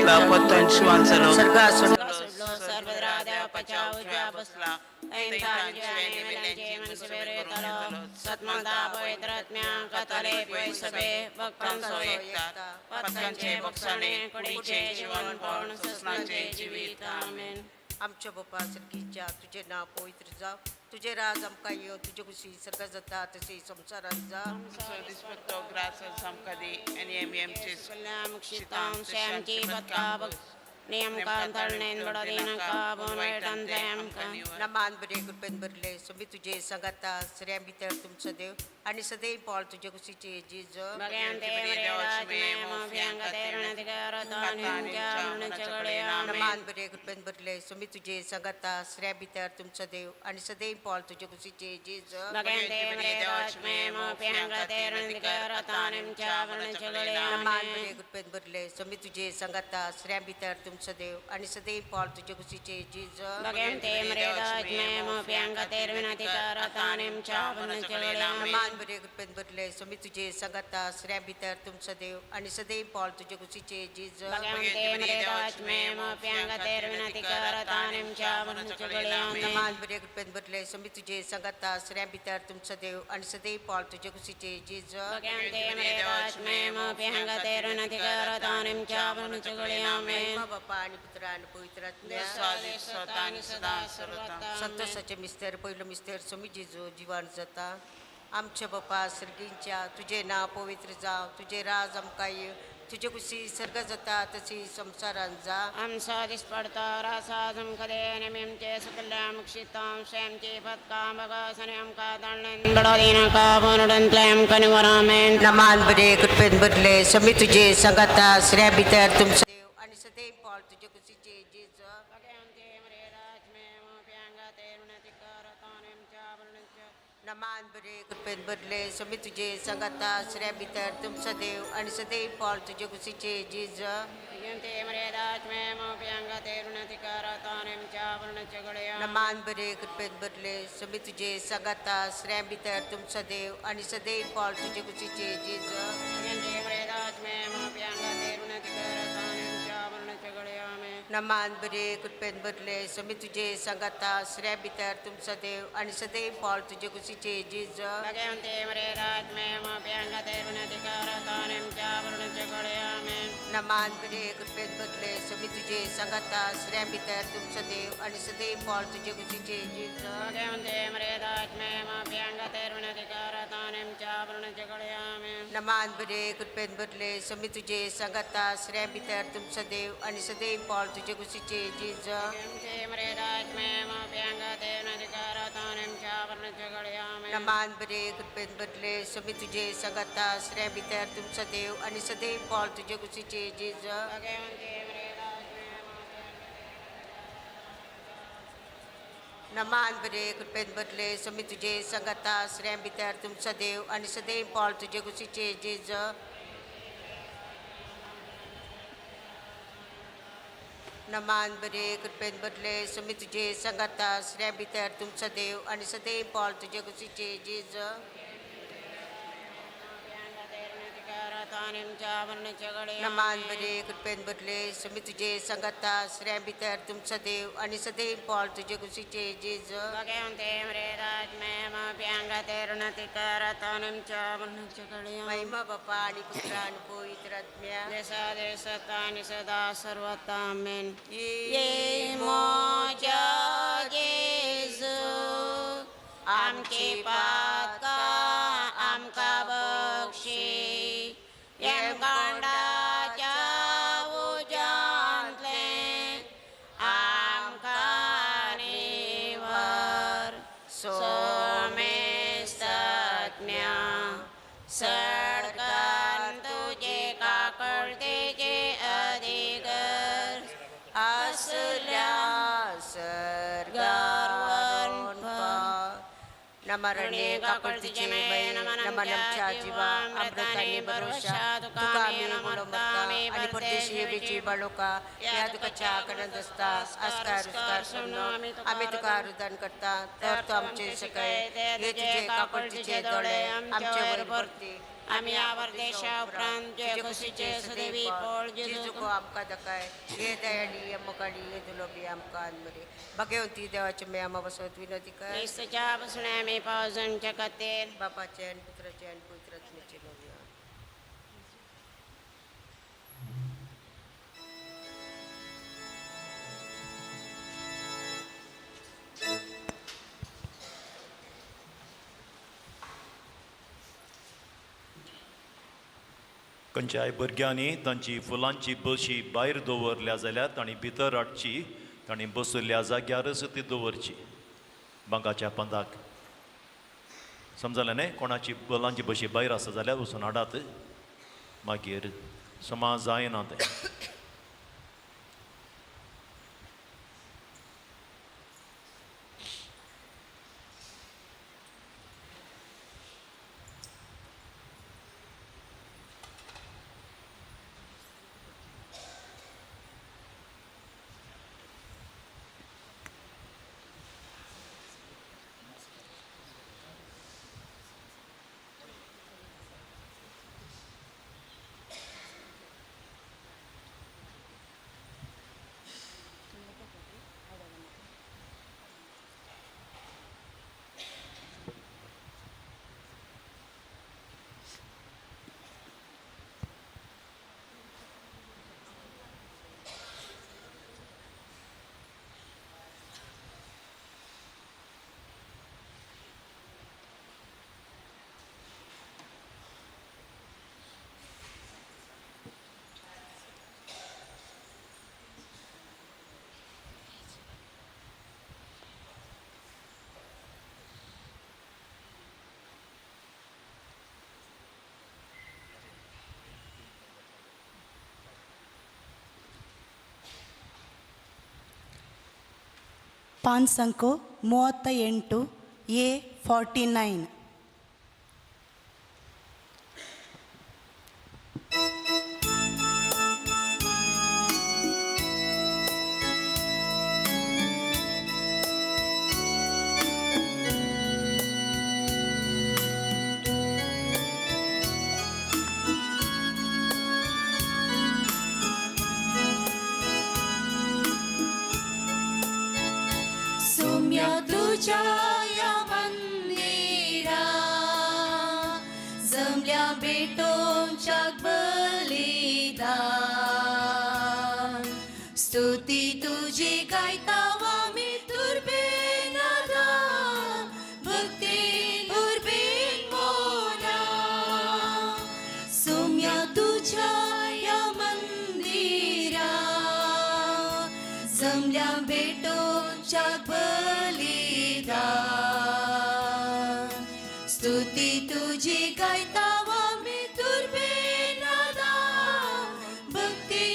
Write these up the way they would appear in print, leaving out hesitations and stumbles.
लागला पतंग वांचलो सर्गा सोडलो सर्वद्राद्या पचा उजव्या बसला सत्मंता पवित्रत्म्या कथले पैसबे भक्तां सोयेकतात पतंगचे बक्षणे कुडीचे जीवन पण ससनाचे जीवित आमेन. आमच्या बापा सरकीच्या तुझे नाव पवित्र जाव, तुझे राज आमकां येव, तुझे कुशी सर्गा जाता तशी संसारात जा. Dispetto grazie samkadi NMMC मुक्षितां श्यामची पत्ता नियम कांतळणेन बडदीन का बोनवेटन तयम का नमान बरे कृपेन भरले सोबी तुझे संगाता श्रेया भितर तुमचं देव आणि सदैव पाळ तुझे कुशीचे जीज भगवंते मरेदात्मेम अभ्यंगते रणधिकारतानिंच्या मरणचगळे आमेन. नमान बरे कृपेन भरले सोबी तुझे संगाता श्रेया भितर तुमचं देव आणि सदैव पाळ तुझे कुशीचे जीज भगवंते मरेदात्मेम अभ्यंगते रणधिकारतानिंच्या मरणचगळे नमान आमेन. बरे कृपेन भरले सोबी तुझे संगाता श्रेया भितर तुमचं देव आणि सदैव पाळ तुझे कुशीचे जीज भगवंते मरेदात्मेम अभ्यंगते रणधिकारतानिंच्या मरणचगळे आमेन. बरे कृपेन भरले सोमी तुझे संगाता श्रेया भितर तुमचं देव आणि सदैव पाळ तुझे कुशीचे जीज भगवंते मरेदात्मेम अभ्यंगते रणधिकारतानिंच्या मरणचगळे आमेन. नमान बरे कृपेन भरले सोमी तुझे संगाता श्रेया भितर तुमचं देव आणि सदैव पाळ तुझे कुशीचे जीज भगवंते मरेदात्मेम अभ्यंगते रणधिकारतानिंच्या मरणचगळे आमेन. बापा आणि पुत्र आणि पवित्र स्वादिष्ट स्वतः आणि सदा सर्वथा संतोषाचे मिस्तर पहिलं मिस्तर सोमी जेजू जीवन जाता. आमच्या बापा सर्गींच्या तुझे नाव पवित्र जाव, तुझे राज आमकां ये, तुझे कुशी सर्ग जाता तशी संसारान जा. आमचा दिसपडता रासा जमकदे नेमचे सकल्या मुक्षितां श्यामची पत्का बगासने आमका दळणेन बडदीन का बोनडंतलेम कनिवरामेन. नमान बरे कृपेन भरले सोमी तुझे संगाता श्रेया भितर तुमचं देव आणि सदैव पाळ तुझे कुशीचे जीज भगवंते मरेदात्मेम अभ्यंगते रणधिकारतानिंच्या मरणचगळे नमान बरे कृपेन भरले सोमी तुझे संगाता श्रेया भितर तुमचं देव आणि सदैव पाळ तुझे कुशीचे जीज भगवंते मरेदात्मेम अभ्यंगते रणधिकारतानिंच्या मरणचगळे नमान बरे कृपेन भरले सोमी तुझे संगाता श्रेया भितर तुमचं देव आणि सदैव पाळ तुझे कुशीचे जीज भगवंते मरेदात्मेम अभ्यंगते रणधिकारतानिंच्या मरणचगळे आमेन. नमान बरे कृपेन भरले सोमी तुझे संगाता श्रेया भितर तुमचं देव आणि सदैव पाळ तुझे कुशीचे जीज भगवंते मरेदात्मेम अभ्यंगते रणधिकारतानिंच्या मरणचगळे आमेन. नमान बरे कृपेन भरले सोमी तुझे संगाता श्रेया भितर तुमचं देव आणि सदैव पाळ तुझे कुशीचे जीज भगवंते मरेदात्मेम अभ्यंगते रणधिकारतानिंच्या मरणचगळे आमेन. नमान बरे कृपेन भरले सोमी तुझे संगाता श्रेया भितर तुमचं देव आणि सदैव पाळ तुझे कुशीचे जीज भगवंते मरेदात्मेम अभ्यंगते रणधिकारतानिंच्या मरणचगळे आमेन. नमान बरे कृपेन भरले सोमी तुझे संगाता श्रेया भितर तुमचं देव आणि सदैव पाळ तुझे कुशीचे जीज भगवंते मरेदात्मेम नमान बरे कृपेन भरले सोमी तुझे संगाता श्रेया भितर तुमचं देव आणि सदैव पाळ तुझे कुशीचे जीज नमान बरे कृपेन भरले सोमी तुझे संगाता श्रेया भितर तुमचं देव आणि सदैव पाळ तुझे कुशीचे जीज रणधिकारतानिंच्या मरणचगळे नमान बरे कृपेन भरले सोमी तुझे संगाता श्रेया भितर तुमचं देव आणि सदैव पाळ तुझे कुशीचे जीज भगवंते मरेदात्मेम अभ्यंगते रणधिकारतानिंच्या मरणचगळे आमेन. महिमा बापा आणि पुत्र आणि पवित्र आत्म्या देशा देशतानि सदा सर्वथा आमेन. ये मोजा जेजू आमची पातका आमका बक्षी यमकांडाच्या उजांतले आमका निवर सोमेस्तज्ञा सडकन तुझे काकळतेचे अधिकार असल्या सर्गावरून नमरणे काकळतीचे नमनमच्या जीवा अमृताने भरोशा तुका मी बोलो मरता आणि पडते देशी बेची बाळोका या दुखाच्या आकारात असता आस्कार सोडून आम्ही तुका रुदान करता तर तो आमचे सकाळी हे तुझे कापडचे डोळे आमच्यावर भरती आम्ही आवर देशा उपरांत जे खुशीचे सदैवी पोळ जेजुको आमका दकाय हे दयाळी अम्मकाडी हे दुलोबी आमका आनमरे भगवंती देवाचे मे आम्हा बसवत विनंती कर ख्रिस्ताच्या बसण्या आम्ही पावसांच्या खातीर बापाचे आणि पुत्राचे आणि पवित्रात्म्याचे नाव खंयच्याय भुरग्यांनी तांची फुलांची बशी भायर दवरल्या जाल्यार तांणी भितर हाडची तांणी बसयल्ल्या जाग्यारच ती दवरची बांकाच्या पंदाक समजलें न्ही कोणाची फुलांची बशी भायर आसा जाल्यार वचून हाडात मागीर समाज जायना तें ಪಾನ್ ಸಂಖ್ಯೆ 38 A49 तुझ्या या मंदिरा जमल्या भेटोंच्या बलिदान स्तुती तुझी गायता आम्ही तुर्बेनादा भक्ती उर्बेन मोना सोम्या तुझ्या या मंदिरा जमल्या भेटोंच्या स्तुती तुझी गायता आम्ही तुर्बेनादा भक्ती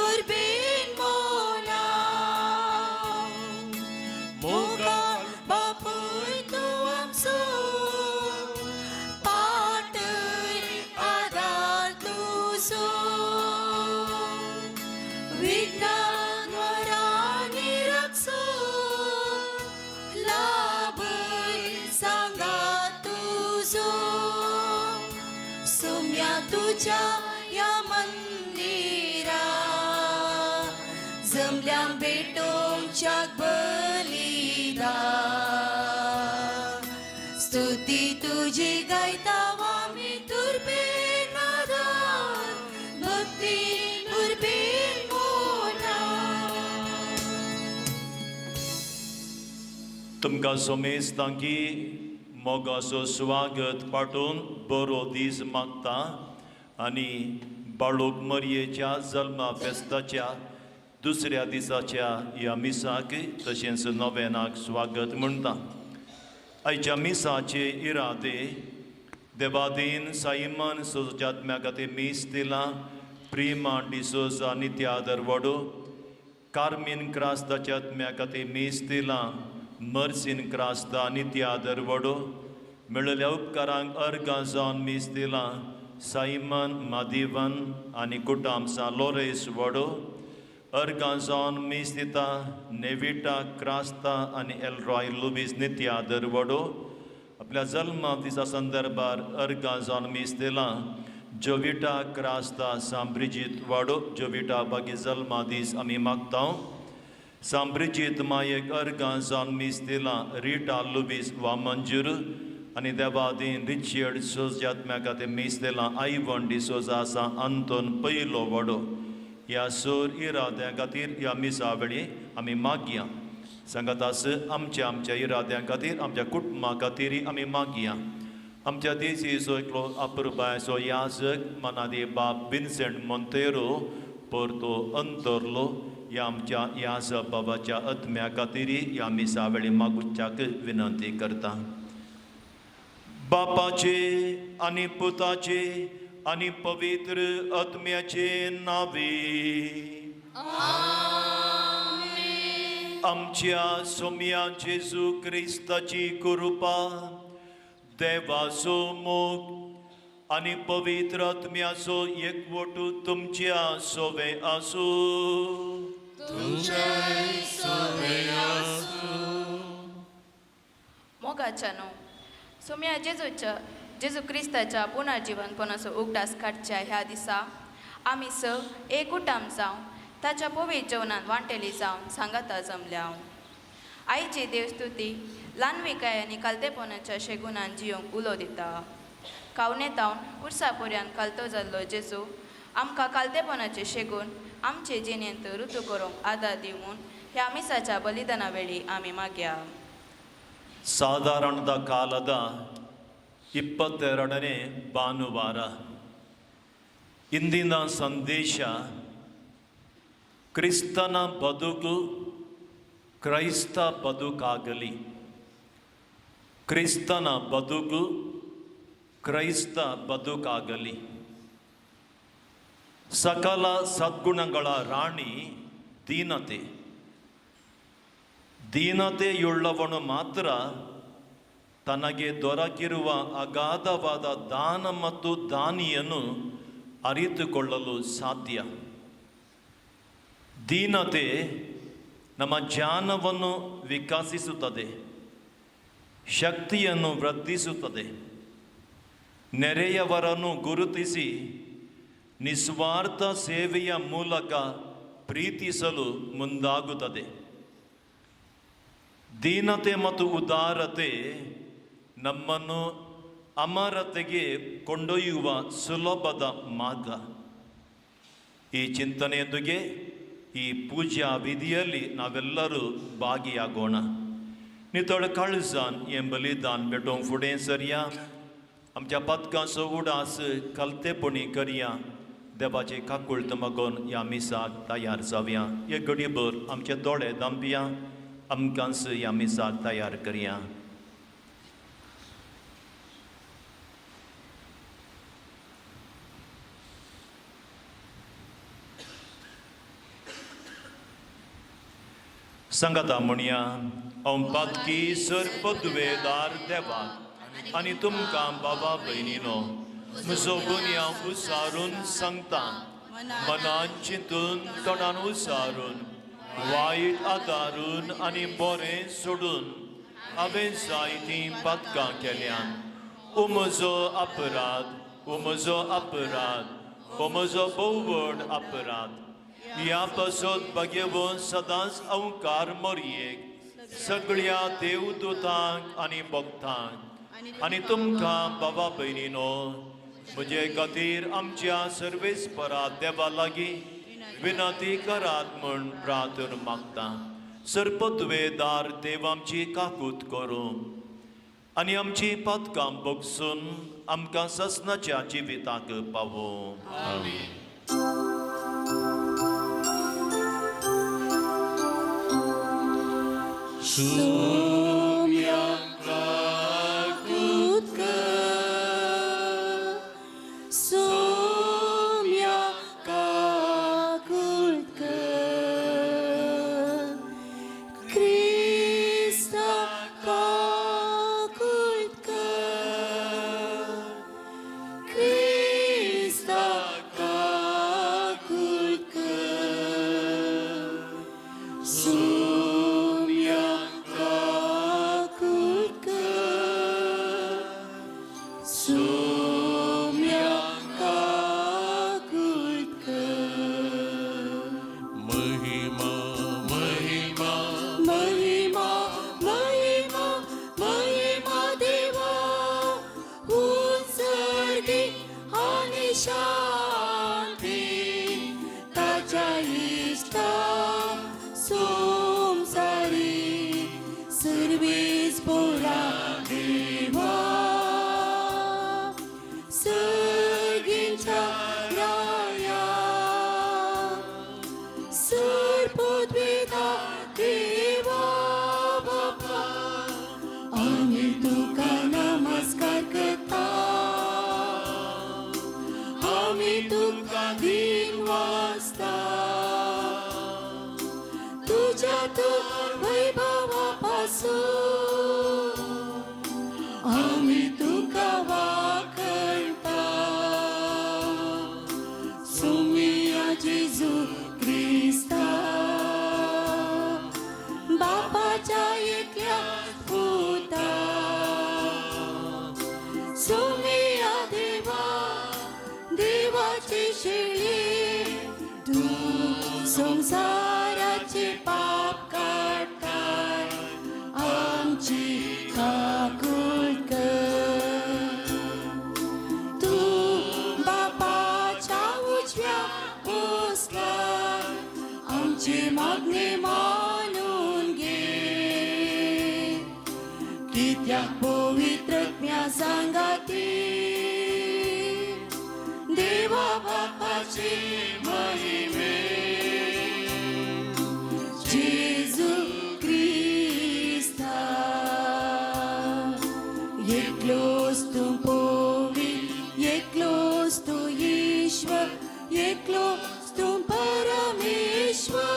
उर्बेन मोना मोगाल बापूय तू आमचो पाटय आदार तुझो विज्ञान वरांनी रक्षो तुझ्या या मंदिरा जमल्या भेटोंच्या बलिदान स्तुती तुझी गायता आम्ही तुर्बेनादा भक्ती उर्बेन मोना तुमकां सोमेस्तांकी मोगाचो स्वागत पाठून बरो दीस मागता आनी बाळूक मरयेच्या जल्मा फेस्ताच्या दुसऱ्या दिसाच्या ह्या मिसाक तशेंच नोवेनाक स्वागत म्हणटा आयच्या मिसाचे इरादे देवादीन साइमन सोजात्म्या खातीर मीस दिला प्रिमा डिसोजा नित्यादर वडो कार्मीन क्रास्ताच्या आत्म्या खातीर मीस दिला मर्सीन क्रास्ता नित्यादर वडो मेळिल्ल्या उपकारांक अर्गां जावन मीस दिला सायमन मादिवन आनी कुटामसा लोरेस वडो अर्गांजॉन मिस्तिता नेविटा क्रास्ता आनी एलरॉय लुबिस नित्यादर वडो आपल्या जल्मा दिसा संदर्भार अर्गांजॉन मिस्तेला जोविटा क्रास्ता सांब्रिजीत वाडो जोविटा बागी जल्मा दीस आमी मागता सांब्रिजीत मायेक अर्गांजॉन मिस्तेला रिटा लुबिस वा मंजूर आनी देवादीन रिचर्ड सोजात्म्या खातीर मिस्तेला आयवन डिसोजा आसा अंतोन पयलो वडो ह्या सोर इराद्या खातीर ह्या मिसा वेळी आमी मागया सांगात आस आमच्या इराद्यां खातीर आमच्या कुटुंबा खातीर आमी मागया आमच्या देशी सो एकलो अपुरबाय सो याजक मनादी बाब विन्सेंट मोंतेरो पोर्तो अंतोरलो ह्या आमच्या याज बाबाच्या आत्म्या खातीर ह्या मिसा वेळी मागुच्याक विनंती करता बापाचे आनी पुताचे आनी पवित्र आत्म्याचे नावे आमच्या सोम्या जेजू क्रिस्ताची कृपा देवाचो मोग आनी पवित्र आत्म्याचो एकवटू तुमच्या सोवे आसू मोगाच्यानो सोम्या जेजू क्रिस्ताच्या पुनर्जीवनपणाचो उगडास काडच्या ह्या दिसा आमी स एकूटाम जावन ताच्या पवित्र जेवणांत वांटेली जावन सांगाता जमल्या आईची देवस्तुती ल्हानविकाय आनी कालतेपणाच्या शेगुणान जियोंक उलो दिता कावनेतावन उर्सा पर्यंत कालतो जाल्लो जेजू आमकां कालतेपणाचे शेगून आमचे जिणेंत ऋतू करूंक आदार दिवून ह्या मिसाच्या बलिदाना वेळी आमी मागया ಸಾಧಾರಣದ ಕಾಲದ 22ನೇ ಭಾನುವಾರ ಇಂದಿನ ಸಂದೇಶ ಕ್ರಿಸ್ತನ ಬದುಕು ಕ್ರೈಸ್ತ ಬದುಕಾಗಲಿ ಕ್ರಿಸ್ತನ ಬದುಕು ಕ್ರೈಸ್ತ ಬದುಕಾಗಲಿ ಸಕಲ ಸದ್ಗುಣಗಳ ರಾಣಿ ದೀನತೆ ದೀನತೆಯುಳ್ಳವನು ಮಾತ್ರ ತನಗೆ ದೊರಕಿರುವ ಅಗಾಧವಾದ ದಾನ ಮತ್ತು ದಾನಿಯನ್ನು ಅರಿತುಕೊಳ್ಳಲು ಸಾಧ್ಯ ದೀನತೆ ನಮ್ಮ ಜ್ಞಾನವನ್ನು ವಿಕಸಿಸುತ್ತದೆ ಶಕ್ತಿಯನ್ನು ವೃದ್ಧಿಸುತ್ತದೆ ನೆರೆಯವರನ್ನು ಗುರುತಿಸಿ ನಿಸ್ವಾರ್ಥ ಸೇವೆಯ ಮೂಲಕ ಪ್ರೀತಿಸಲು ಮುಂದಾಗುತ್ತದೆ ದೀನತೆ ಮತ್ತು ಉದಾರತೆ ನಮ್ಮನ್ನು ಅಮರತೆಗೆ ಕೊಂಡೊಯ್ಯುವ ಸುಲಭದ ಮಾರ್ಗ ಈ ಚಿಂತನೆಯೊಂದಿಗೆ ಈ ಪೂಜಾ ವಿಧಿಯಲ್ಲಿ ನಾವೆಲ್ಲರೂ ಭಾಗಿಯಾಗೋಣ नितळ काळजान हें बलिदान भेटोवंक फुडें सरया आमच्या पथकाचो उडास कलतेपणी करया देवाची काकुळत मागोवन ह्या मिसाक तयार जावया एक घडीभर आमचे दोळे धांपया आमकांच ह्या मिसाक तयार करया संगता म्हणया हांव पातकी सरपदवेदार देवाक आनी तुमकां बाबा भयणीनो म्हजो गुन्यांव उसारून सांगता मनान चिंतून तोंडान उसारून वायट आदारून आनी बरें सोडून हांवें जायतीं पातकां केल्यान हो म्हजो अपराध हो म्हजो अपराध हो म्हजो भोव व्हड अपराध ह्या पासत बागेवून सदांच अवकार मोरयेक सगळ्या देवदूतांक आनी भक्तांक आनी तुमकां बाबा भयणीनो म्हजे खातीर आमच्या सर्वेस्परा देवा लागीं विनंती करात म्हूण प्रार्थन मागता सरपदवेदार देव आमची काकूत करूं आनी आमची पातकां भोगसून आमकां ससनाच्या जिविताक पावों आमीन Krista सोम्यांका कुटकर महिमा महिमा महिमा महिमा महिमा देवा उत्सर्गी आणि शांती ताच्या इष्टा सोमसारी सर्वेच पोरा देवा सर्गींच्या राया सर्पोद्वेदा देवा बापा आम्ही तुका नमस्कार करता आम्ही तुका दिन वाजता तुझ्या तो वैभवापासून आम्ही तुका वाकळता सोमिया जेजू ख्रिस्ता बापाच्या एकल्या पुता सोमिया देवा देवाची शेळी तू संसाराचे पाप काढताय आमची काकूट कर तू बापाच्या उजव्या बसलाय आमची मागणी मानून घे कित्याक पवित्रज्ञा सांगाती देवा बापाची महिमे जेजू ख्रिस्ता एकलोच तू पवित्र एकलोच तू ईश्वर एकलोच तू परमेश्वर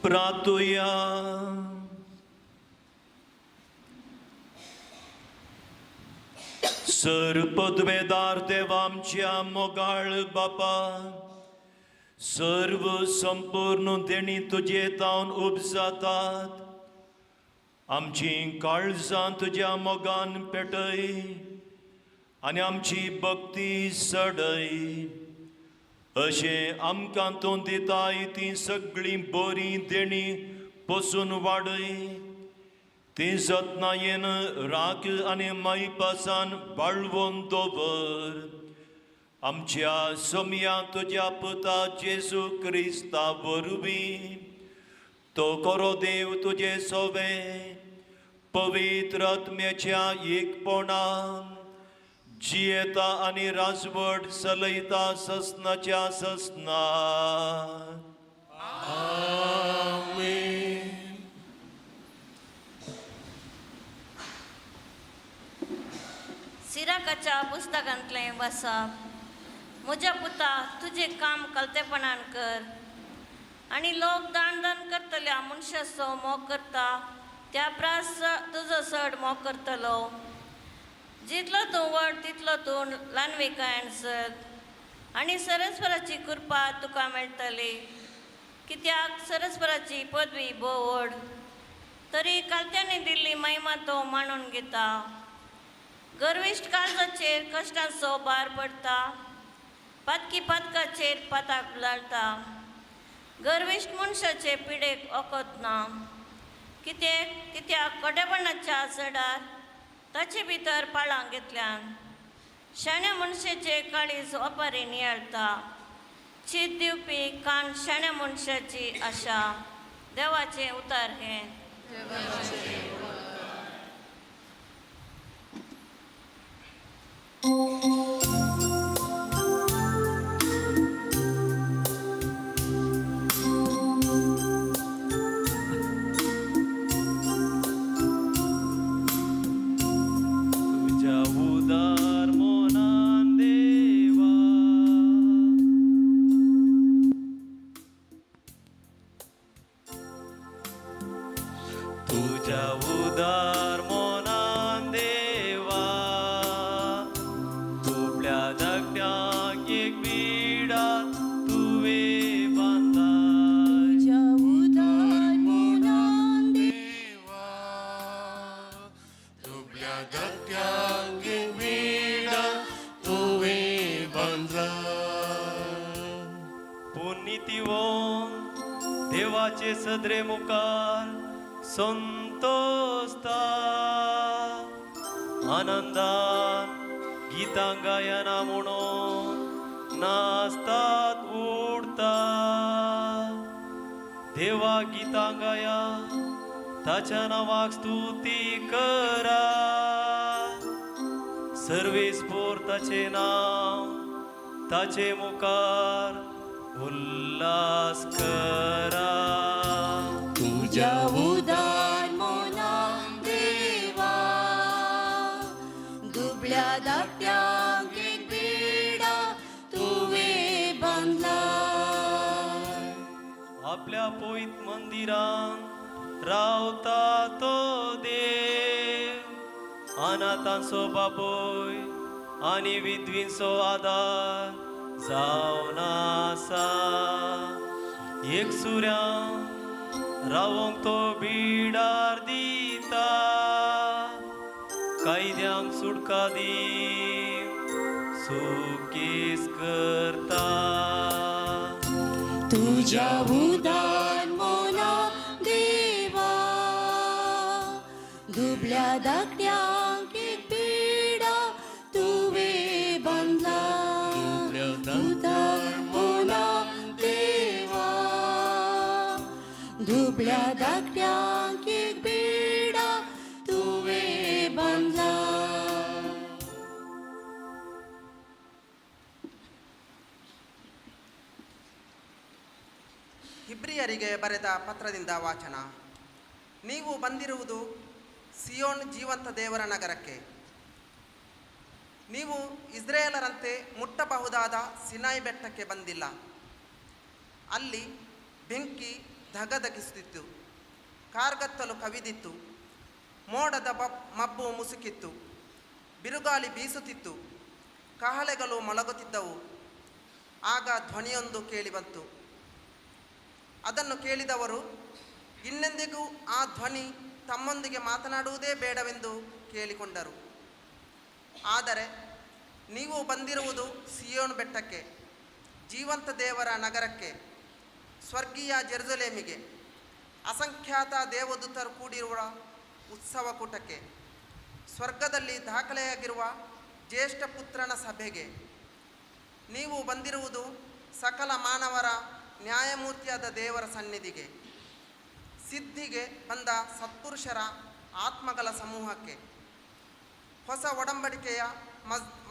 प्रार्थूया. सर्पद्वेदार देवा आमच्या मोगाळ बापा सर्व संपूर्ण देणी तुजे तावन उपजातात आमची काळजां तुज्या मोगान पेटय आनी आमची भक्ती सडय अशें आमकां तूं दिताय ती सगळीं बरी देणी पसून वाडय ती जतनायेन राख आनी माईपासान बाळगून दवर आमच्या सोम्या तुज्या पुता जेजू क्रिस्ता वरवीं तो कोरो देव तुजे सोवे पवित्र आत्म्याच्या एकपणान जियेता आनी राजवट चलयता ससनाच्या ससना. सिराकाच्या पुस्तकांतलें वाचप. म्हज्या पुता तुजें काम कलतेपणान कर आनी लोक दान करतल्या मनशाचो मोग करता त्या प्रास तुजो चड मोग करतलो. जितलो तूं व्हड तितलो तूं ल्हानविकायेन जग आनी सरस्वराची कृपा तुका मेळटली कित्याक सरस्वराची पदवी भोव व्हड तरी कालत्यांनी दिल्ली महिमा तो मांडून घेता. गर्विश्ट काळजाचेर कश्टांचो भार पडटा पातकी पातकाचेर पाताक लाळटा. गर्विश्ट मनशाचे पिडेक ओकत ना कित्याक कोडेपणाच्या चडार ताचे भितर पाळां घेतल्यान शाण्या मनशाचे काळीज ओपारी नियाळटा. चीत दिवपी कान शाण्या मनशाची आशा. देवाचें उतार हें. तुझ्या उदार मोनान देवा तुझ्या दुबल्या धाकट्यांगे विडा तुवें बांदला पुनितिवोन देवाचे सदरे मुखार संतोषता आनंदान गीतां गायना म्हणून नाचतात उडता देवा गीतां गाया ताच्या नावाक स्तुती करा सर्वेस्पोर ताचे नाव ताचे मुखार उल्हास करा तुझ्या उदार मोनान देवा दुबळ्या धाकट्यांक एक बेडा तुवें बांदला आपल्या पवित्र मंदिरान रावता तो देव अनाथांचो बापोय आनी विधवींचो आदार जावन आसा एक सुऱ्या रावोंक तो बिडार दिता कायद्यांक सुटका दी सुकेस करता तुझ्या उदार मोना देवा दुबळ्या धाकट्यांक एक बेडा तुवें बांदला उदार मोना देवा दुबळ्या धाकट्यांक एक बेडा तुवें बांदला ಇಬ್ರಿಯರಿಗೆ ಬರೆದ ಪತ್ರದಿಂದ ವಾಚನ. ನೀವು ಬಂದಿರುವುದು ಸಿಯೋನ್ ಜೀವಂತ ದೇವರ ನಗರಕ್ಕೆ. ನೀವು ಇಸ್ರೇಲರಂತೆ ಮುಟ್ಟಬಹುದಾದ ಸಿನಾಯಿ ಬೆಟ್ಟಕ್ಕೆ ಬಂದಿಲ್ಲ. ಅಲ್ಲಿ ಬೆಂಕಿ ಧಗಧಗಿಸುತ್ತಿತ್ತು, ಕಾರ್ಗತ್ತಲು ಕವಿದಿತ್ತು, ಮೋಡದ ಮಬ್ಬು ಮುಸುಕಿತ್ತು, ಬಿರುಗಾಳಿ ಬೀಸುತ್ತಿತ್ತು, ಕಹಳೆಗಳು ಮೊಳಗುತ್ತಿದ್ದವು. ಆಗ ಧ್ವನಿಯೊಂದು ಕೇಳಿಬಂತು. ಅದನ್ನು ಕೇಳಿದವರು ಇನ್ನೆಂದಿಗೂ ಆ ಧ್ವನಿ ತಮ್ಮೊಂದಿಗೆ ಮಾತನಾಡುವುದೇ ಬೇಡವೆಂದು ಕೇಳಿಕೊಂಡರು. ಆದರೆ ನೀವು ಬಂದಿರುವುದು ಸಿಯೋನ್ ಬೆಟ್ಟಕ್ಕೆ, ಜೀವಂತ ದೇವರ ನಗರಕ್ಕೆ, ಸ್ವರ್ಗೀಯ ಜೆರುಸಲೇಮಿಗೆ, ಅಸಂಖ್ಯಾತ ದೇವದೂತರು ಕೂಡಿರುವ ಉತ್ಸವ ಕೂಟಕ್ಕೆ, ಸ್ವರ್ಗದಲ್ಲಿ ದಾಖಲೆಯಾಗಿರುವ ಜ್ಯೇಷ್ಠ ಪುತ್ರನ ಸಭೆಗೆ. ನೀವು ಬಂದಿರುವುದು ಸಕಲ ಮಾನವರ ನ್ಯಾಯಮೂರ್ತಿಯಾದ ದೇವರ ಸನ್ನಿಧಿಗೆ, ಸಿದ್ಧಿಗೆ ಬಂದ ಸತ್ಪುರುಷರ ಆತ್ಮಗಳ ಸಮೂಹಕ್ಕೆ, ಹೊಸ ಒಡಂಬಡಿಕೆಯ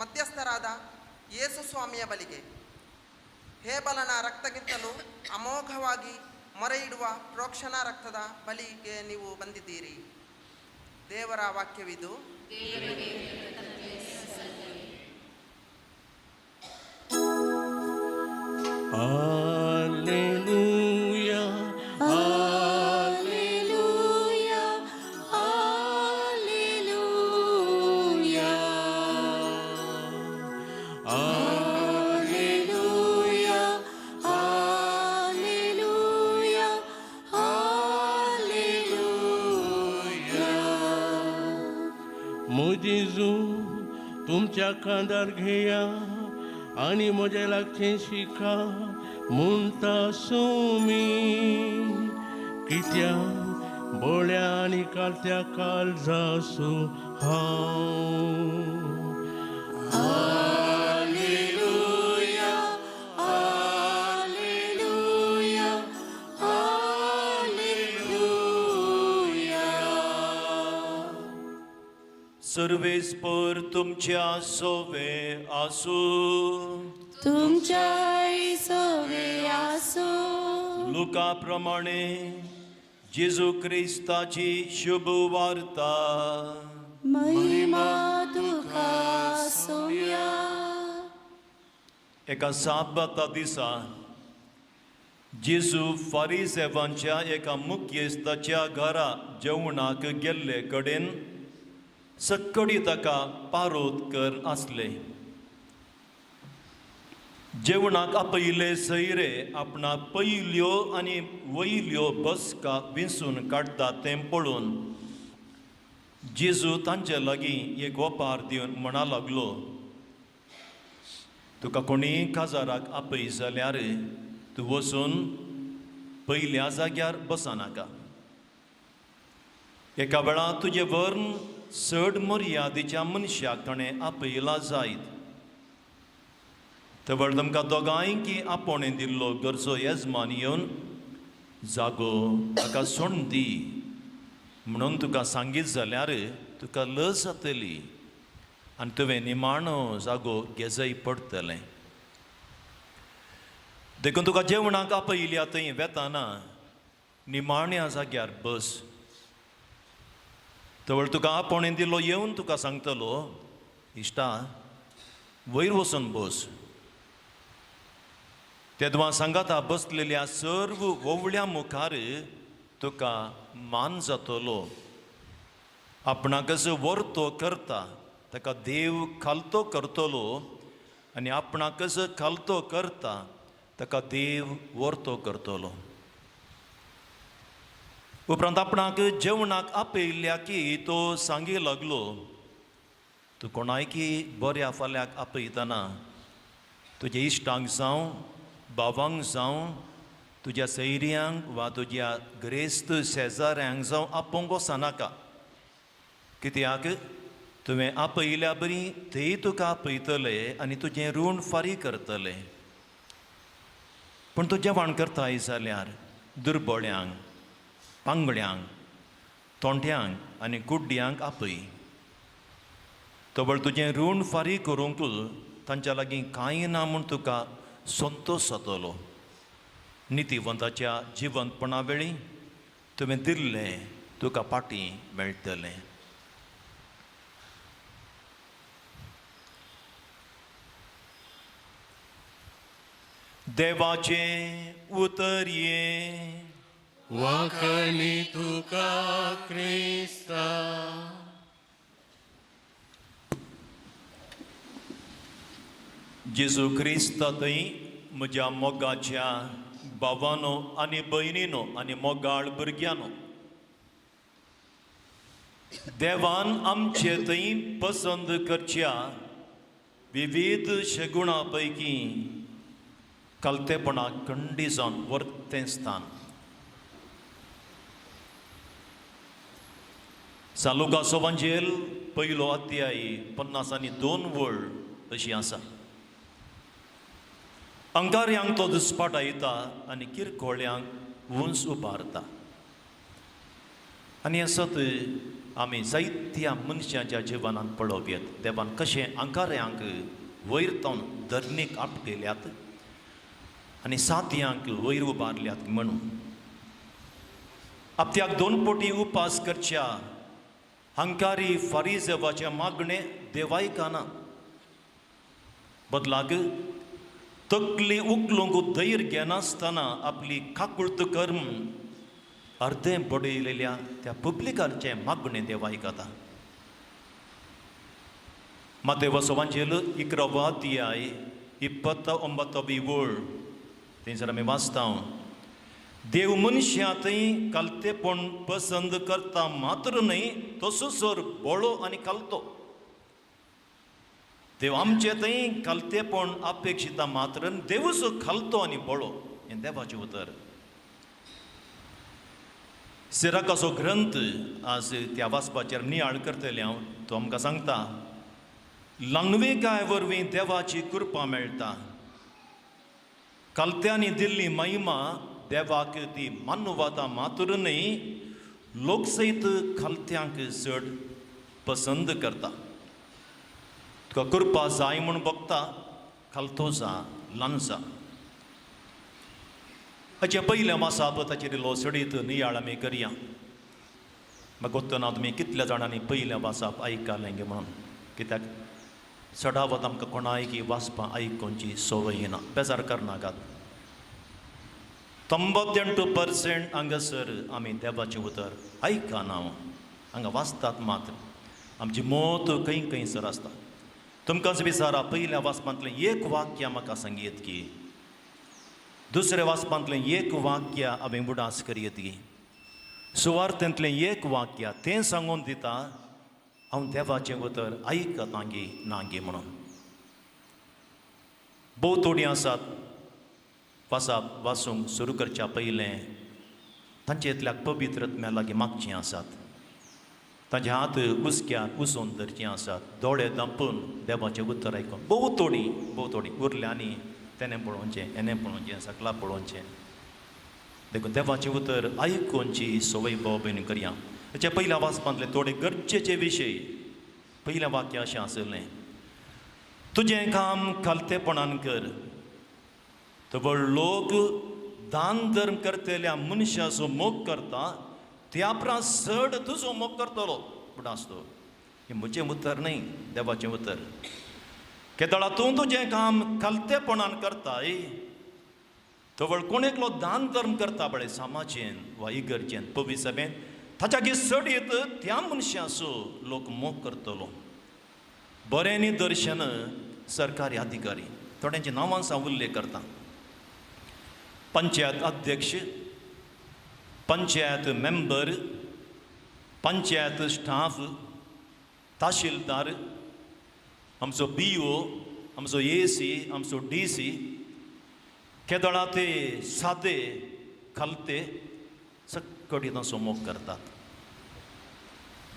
ಮಧ್ಯಸ್ಥರಾದ ಯೇಸು ಸ್ವಾಮಿಯ ಬಳಿಗೆ, ಹೇಬಲನ ರಕ್ತಕ್ಕಿಂತಲೂ ಅಮೋಘವಾಗಿ ಮೊರೆಯಿಡುವ ಪ್ರೋಕ್ಷಣ ರಕ್ತದ ಬಳಿಗೆ ನೀವು ಬಂದಿದ್ದೀರಿ. ದೇವರ ವಾಕ್ಯವಿದು. Alleluia, Alleluia, Alleluia, Alleluia, Alleluia, Alleluia. मोजेजू तुमच्या कांदार घेया आणि म्हज्या लागचें शिका म्हणटा सोमी कित्या बोळ्या आनी कालत्या काळजासू हांव. Alleluia, Alleluia, Alleluia. सर्वेस्पर तुमच्या सोवे आसू तुमच्या सवे आसो. लुका प्रमाणे जेजू क्रिस्ताची शुभ वार्ता. महिमा तुका सोया. एका साबता दिसा जेजू फारिसेवांच्या एका मुख्यस्ताच्या घरा जेवणाक गेल्ले कडेन सक्कडी ताका पारोतकर आसले. जेवणाक आपयले सयरे आपणा पयल्यो आनी वयल्यो बसका विंसून काडटा तें पळोवन जेजू तांचे लागीं एक ओपार दिवन म्हणा लागलो, तुका कोणी काजाराक आपय जाल्यार तूं वचून पयल्या जाग्यार बसनाका. एका वेळा तुजे वर्ण चड मर्यादेच्या मनशाक ताणें आपयला जायत. तर तुमकां दोगांयकी आपोणें दिल्लो गरजो येजमान येवन जागो ताका सोडून दी म्हणून तुका सांगीत जाल्यार तुका लज जातली आनी तुवें निमाणो जागो घेजय पडटलें. देखून तुका जेवणाक आपयल्या थंय वेताना निमाण्या जाग्यार बस. तवळ तुका आपोणें दिल्लो येवन तुका सांगतलो, इश्टा वयर वचून बस. तेदवा सांगाता बसलेल्या सर्व वोवळ्या मुखार तुका मान जातलो. आपणाकच वर्तो करता ताका देव खालतो करतलो आनी आपणाकच खालतो करता ताका देव वर्तो करतलो. उपरांत आपणाक जेवणाक आपयल्या की तो सांगी लागलो, तूं कोणायकी बऱ्या फाल्याक आपयतना तुज्या इश्टांक जावं भावांक जावं तुज्या सैऱ्यांक वा तुज्या ग्रेस्त शेजाऱ्यांक जावं आपोवंक वचनाका. कित्याक तुवें आपयल्या बरी तेय तुका आपयतले आनी तुजें ऋण फारीक करतले. पूण तूं जेवण करताय जाल्यार दुर्बळ्यांक, पांगड्यांक, तोंट्यांक आनी कुड्ड्यांक आपय. तवळ तुजें ऋण फारीक करूंक तांच्या लागीं कांय ना म्हूण तुका संतोश जातलो. नितीवंताच्या जिवंतपणा वेळी तुवें दिल्लें तुका पाटी मेळटलें. देवाचें उतरये वाखाणी तुका क्रिस्ता. जेजू क्रिस्ता थंय म्हज्या मोगाच्या भावानो आनी भयणीनो आनी मोगाळ भुरग्यानो, देवान आमचे थंय पसंद करच्या विविध शगुणां पैकी कलतेपणाक खंडी जावन वर्तें स्थान. सालुकाचो एवांजेल पयलो अध्याय 52 वळ अशी आसा. अंगाऱ्यांक तो दुस्पाटायता आनी किरकोळ्यांक उंच उबारता. आनी असत आमी जायत्या मनशांच्या जिवनांत पळोवप येता. देवान कशें अंगाऱ्यांक वयर तावन धरणीक आपटयल्यात आनी सातयांक वयर उबारल्यात म्हणून. आपत्याक 2 पोटी उपास करच्या हंकारी फारिजेवाचे मागणे देवायकाना. बदलाक तकली उखलूंक धैर्य घेनासतना आपली काकुळत कर्म अर्दें पडयलेल्या त्या पब्लिकांचे मागणें देवायकता. मातेवाचो एवांजेल 11 अध्याय 29 वळ थंयसर आमी वाचता, देव मनशां थंय कलतेपण पसंद करता मात्र न्हय, तसोच बोळो आनी कलतो. देव आमचे थंय कलतेपण अपेक्षिता मात्र देवूच खालतो आनी बोळो. हें देवाचें उतर. सिराकाचो ग्रंथ आज त्या वाचपाचेर नियाळ करतले हांव. तो आमकां सांगता, लंगवेकाय वरवीं देवाची कृपा मेळटा. कलत्यांनी दिल्ली महिमा देवाक ती मानवता मात्र न्हय, लोकसयत कलत्यांक चड पसंद करता. तुका कृपा जाय म्हूण बगता, खालतो जा, ल्हान जा. हाचे पयल्या मासाप ताचेर इल्लो सडीत नियाळ आमी करया. म्हाका उत्तना तुमी कितल्या जाणांनी पयल्या वाचप आयकलें गे म्हणून. कित्याक सडावत आमकां कोणायकी वाचपां आयकोवची संवय ना. बेजार करनाकात. 98% हांगासर आमी देवाचें उतर आयकना हांगा वाचतात मात्र. आमची मोत खंय खंयसर आसता. तुमकांच विचारा, पयल्या वाचपांतलें एक वाक्य म्हाका सांगीत की, दुसऱ्या वाचपांतलें एक वाक्य हांवें उडास करीत की, सुवार्थेंतलें एक वाक्य तें सांगून दिता हांव देवाचें उतर आयकतांगी नांगी म्हणून भोव थोडीं आसात वाचूंक सुरू करच्या पयलें तांचेंतल्याक पवित्रत्म्या लागीं मागचीं आसात तांचे हात उस्क्याक उसोवन धरचीं आसात दोळे धांपून देवाचें उतर आयकून भोव थोडीं उरल्यांनी तेणें पळोवचें हेणें पळोवचें सकला पळोवचें देखून देवाचें उतर आयकोवची संवय भाव भयणी करया हेचे पयल्या वाचपांतले थोडे गरजेचे विशय पयलें वाक्य अशें आसलें तुजें काम खालतेपणान कर तो लोक दान धर्म करतल्या मनशाचो मोग करता त्या उपरांत चड तुजो मोग करतलो पूण आसतो हें म्हजें उतर न्ही देवाचें उतर केदळा तूं तुजें काम खालतेपणान करताय तवळ कोण एकलो दान धर्म करता बळे समाजेन वा इगर्जेन पवित्र सभेन ताच्या चडीत त्या मनशाचो लोक मोग करतलो बरें निदर्शन सरकारी अधिकारी थोड्यांच्या नांवांचा उल्लेख करता पंचायत अध्यक्ष पंचायत मेंबर पंचायत स्टाफ तहसीलदार आमचो BO आमचो AC आमचो DC केदळा ते सादे खालते सकडी तांचो मोग करतात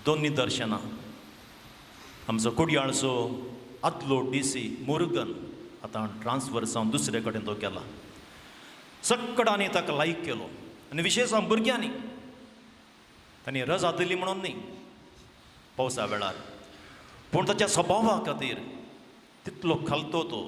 दोन निदर्शनां आमचो कुडयाळचो आदलो DC मुरुगन आतां ट्रान्सफर जावन दुसरे कडेन तो गेला सक्कडांनी ताका लायक केलो आनी विशेशतः भुरग्यांनी तांणी रजा दिली म्हणून न्ही पावसा वेळार पूण ताच्या स्वभावा खातीर तितलो खालतो तो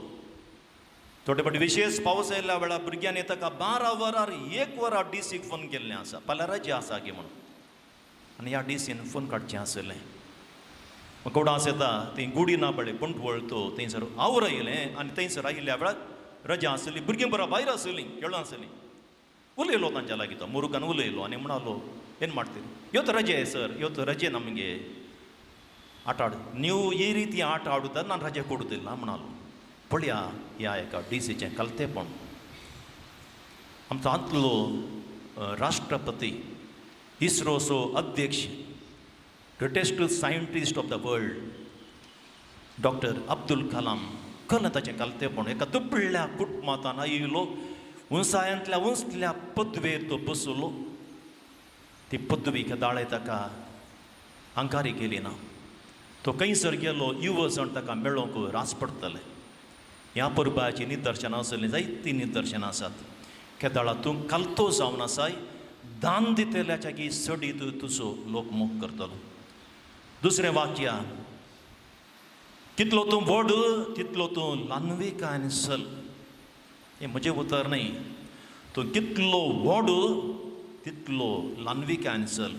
थोडे फावटी विशेश पावस येयल्या वेळार भुरग्यांनी ताका 12 वरार 1 वरां DCक फोन केल्लें आसा फाल्यां रजा आसा गे म्हणून आनी ह्या DCन फोन काडचें आसलें कोडास येता थंय गुडी ना बळे पुंटवळ तो थंयसर आवड आयलें आनी थंयसर आयिल्ल्या वेळार रजा आसली भुरगीं बरो भायर आसलीं खेळूं आसलीं उलयलो तांच्या लागीं तो मुरुगान उलयलो आनी म्हणालो ಏನು ಮಾಡ್ತೀರಿ ಇವತ್ತು ರಜೆ ಸರ್ ಇವತ್ತು ರಜೆ ನಮಗೆ ಆಟ ಆಡು ನೀವು ಈ ರೀತಿ ಆಟ ಆಡೋದಾದ್ರೆ ನಾನು ರಜೆ ಕೊಡೋದಿಲ್ಲ म्हणालो पळया ह्या एका DCचें कलतेपण आमचो आदलो राष्ट्रपती इस्रोचो अध्यक्ष greatest scientist of the world doctor Abdul Kalam कळ्ळें ताचें कलतेपण एका दुबळ्या कुटुंबांत आयिल्लो उंचायंतल्या उंचल्या पदवेर तो बसलो ती पदवी दाळे ताका आंकारी केली ना तो खंयसर गेलो युवजण ताका मेळोंक रास पडटलें ह्या परबाची निदर्शनां आसलीं जायतीं निदर्शनां आसात केदाळा तूं कालतो जावन आसाय दान दितल्याच्या की सडीत तुजो लोक मोग करतलो दुसरें वाक्य कितलो तूं व्हड तितलो तूं ल्हानविकायेन चल हें म्हजें उतर न्ही तूं कितलो व्हड तितलो ल्हानविकायेन चल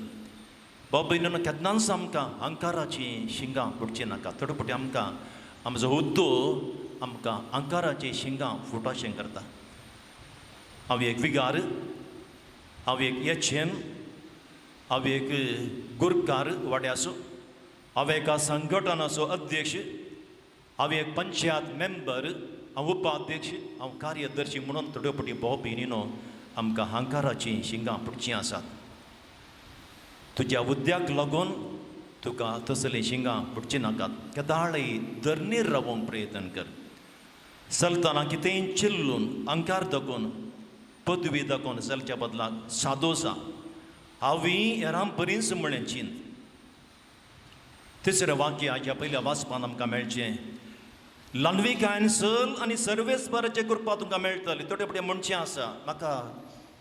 बाब भयणीनो केन्नाच आमकां अहंकाराची शिंगां फुटची नाका थोडे फावटी आमकां आमचो हुद्दो आमकां अहंकाराची शिंगां फुटाशें करता हांव एक विगार हांव एक HM हांव एक गुरकार वाड्याचो हांव एका संघटनाचो अध्यक्ष हांव एक पंचायत मेंबर हांव उपाध्यक्ष हांव कार्यदर्शी म्हणून थोड्यो फावटी भाव भयणीनो आमकां अहंकाराची शिंगां फुटचीं आसात तुज्या हुद्द्याक लागून तुका तसलीं शिंगां फुटची नाकात केदाळय धरणीर रावूंक प्रयत्न कर चलतना कितेंय चिल्लून अहंकार दाखोवन पदवी दाखोवन चलच्या बदलाक सादोसा हांवी हेरां बरींच म्हळें चिंत तिसरें वाक्य हाच्या पयल्या वाचपान आमकां मेळचें ल्हानविकायेन चल आनी सर्वेस्पराचें कृपा तुमकां मेळटली थोडे फावटी म्हणचें आसा म्हाका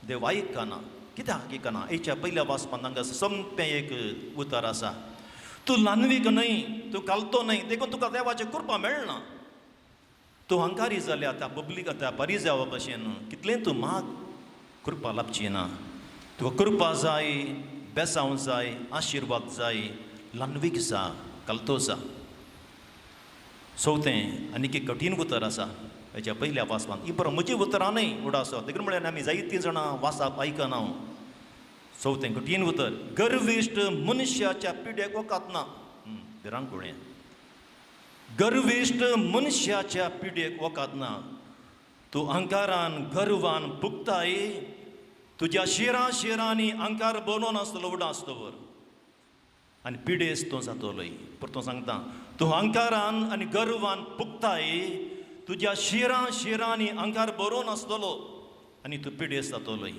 देव आयकना कित्याक आयकना हेच्या पयल्या वाचपान तांकां सोंपें एक उतर आसा तूं ल्हानवीक न्हय तूं कालतो न्हय देखून तुका देवाची कृपा मेळना तूं अहंकारी जाल्या त्या पब्लीक त्या परिजावा भशेन कितलें तूं म्हाग कृपा लाभची ना तुका कृपा जाय बेसांव जाय आशिर्वाद जाय ल्हानवीक जा कालतो जा चवथें आनीक एक कठीण उतर आसा हेच्या पयल्या वाचपान ही बरो म्हजी उतरां न्हय उडासो देखून म्हळ्यार आमी जायतीं जाणां वाचप आयकना हांव चवथें कठीण उतर गर्विश्ट मनशाच्या पिडेक वकात ना भिरांकुळें गर्विश्ट मनशाच्या पिडेक वकात ना तूं अहंकारान गर्वान भुगताय तुज्या शिरांनी अहंकार बनोवन आसतलो उडा आसतवर आनी पिडेस तो जातोलोय पूण तो सांगता तूं अहंकारान आनी गर्वान पुगताय तुज्या शिरांनी अहंकार बरोवन आसतलो आनी तूं पिडेस जातोलोय.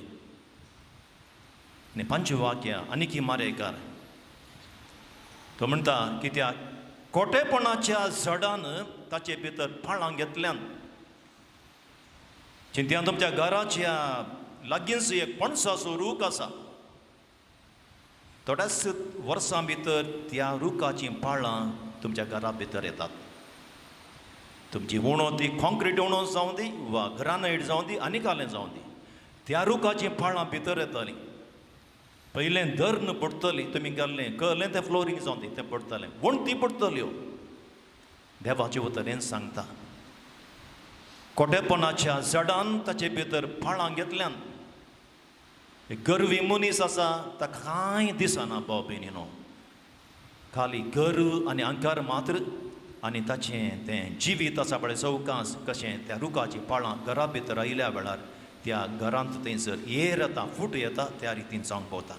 आनी पंचवाक्य आनीक मारेकार तो म्हणटा कित्याक खोटेपणाच्या झडान ताचे भितर फळां घेतल्यान चिंत्यान तुमच्या घराच्या लागींच एक पणसाचो रूख आसा थोड्याच वर्सां भितर त्या रुखाची फळां तुमच्या घरा भितर येतात. तुमची उणो ती कॉन्क्रीट उणो जावं दी वा ग्रानायट जावं दी आनी कालें जावं दी त्या रुखाची फळां भितर येतालीं. पयलें धर्न पडटली तुमी गेल्लें कळ्ळें तें फ्लोरींग जावं दी तें पडटलें वणटी पडटल्यो. देवाचे उतरेन सांगता खोटेपणाच्या झडान ताचे भितर फळां घेतल्यान गर्वी मनीस आसा ताका कांय दिसना भाव भयणीनो खाली गर्व आनी अहंकार मात्र आनी ताचें तें जिवीत आसा पळय सवकास कशें त्या रुखाची फळां घरा भितर आयल्या वेळार त्या घरांत थंयसर एर येता फूट येता त्या रितीन जावंक पावता.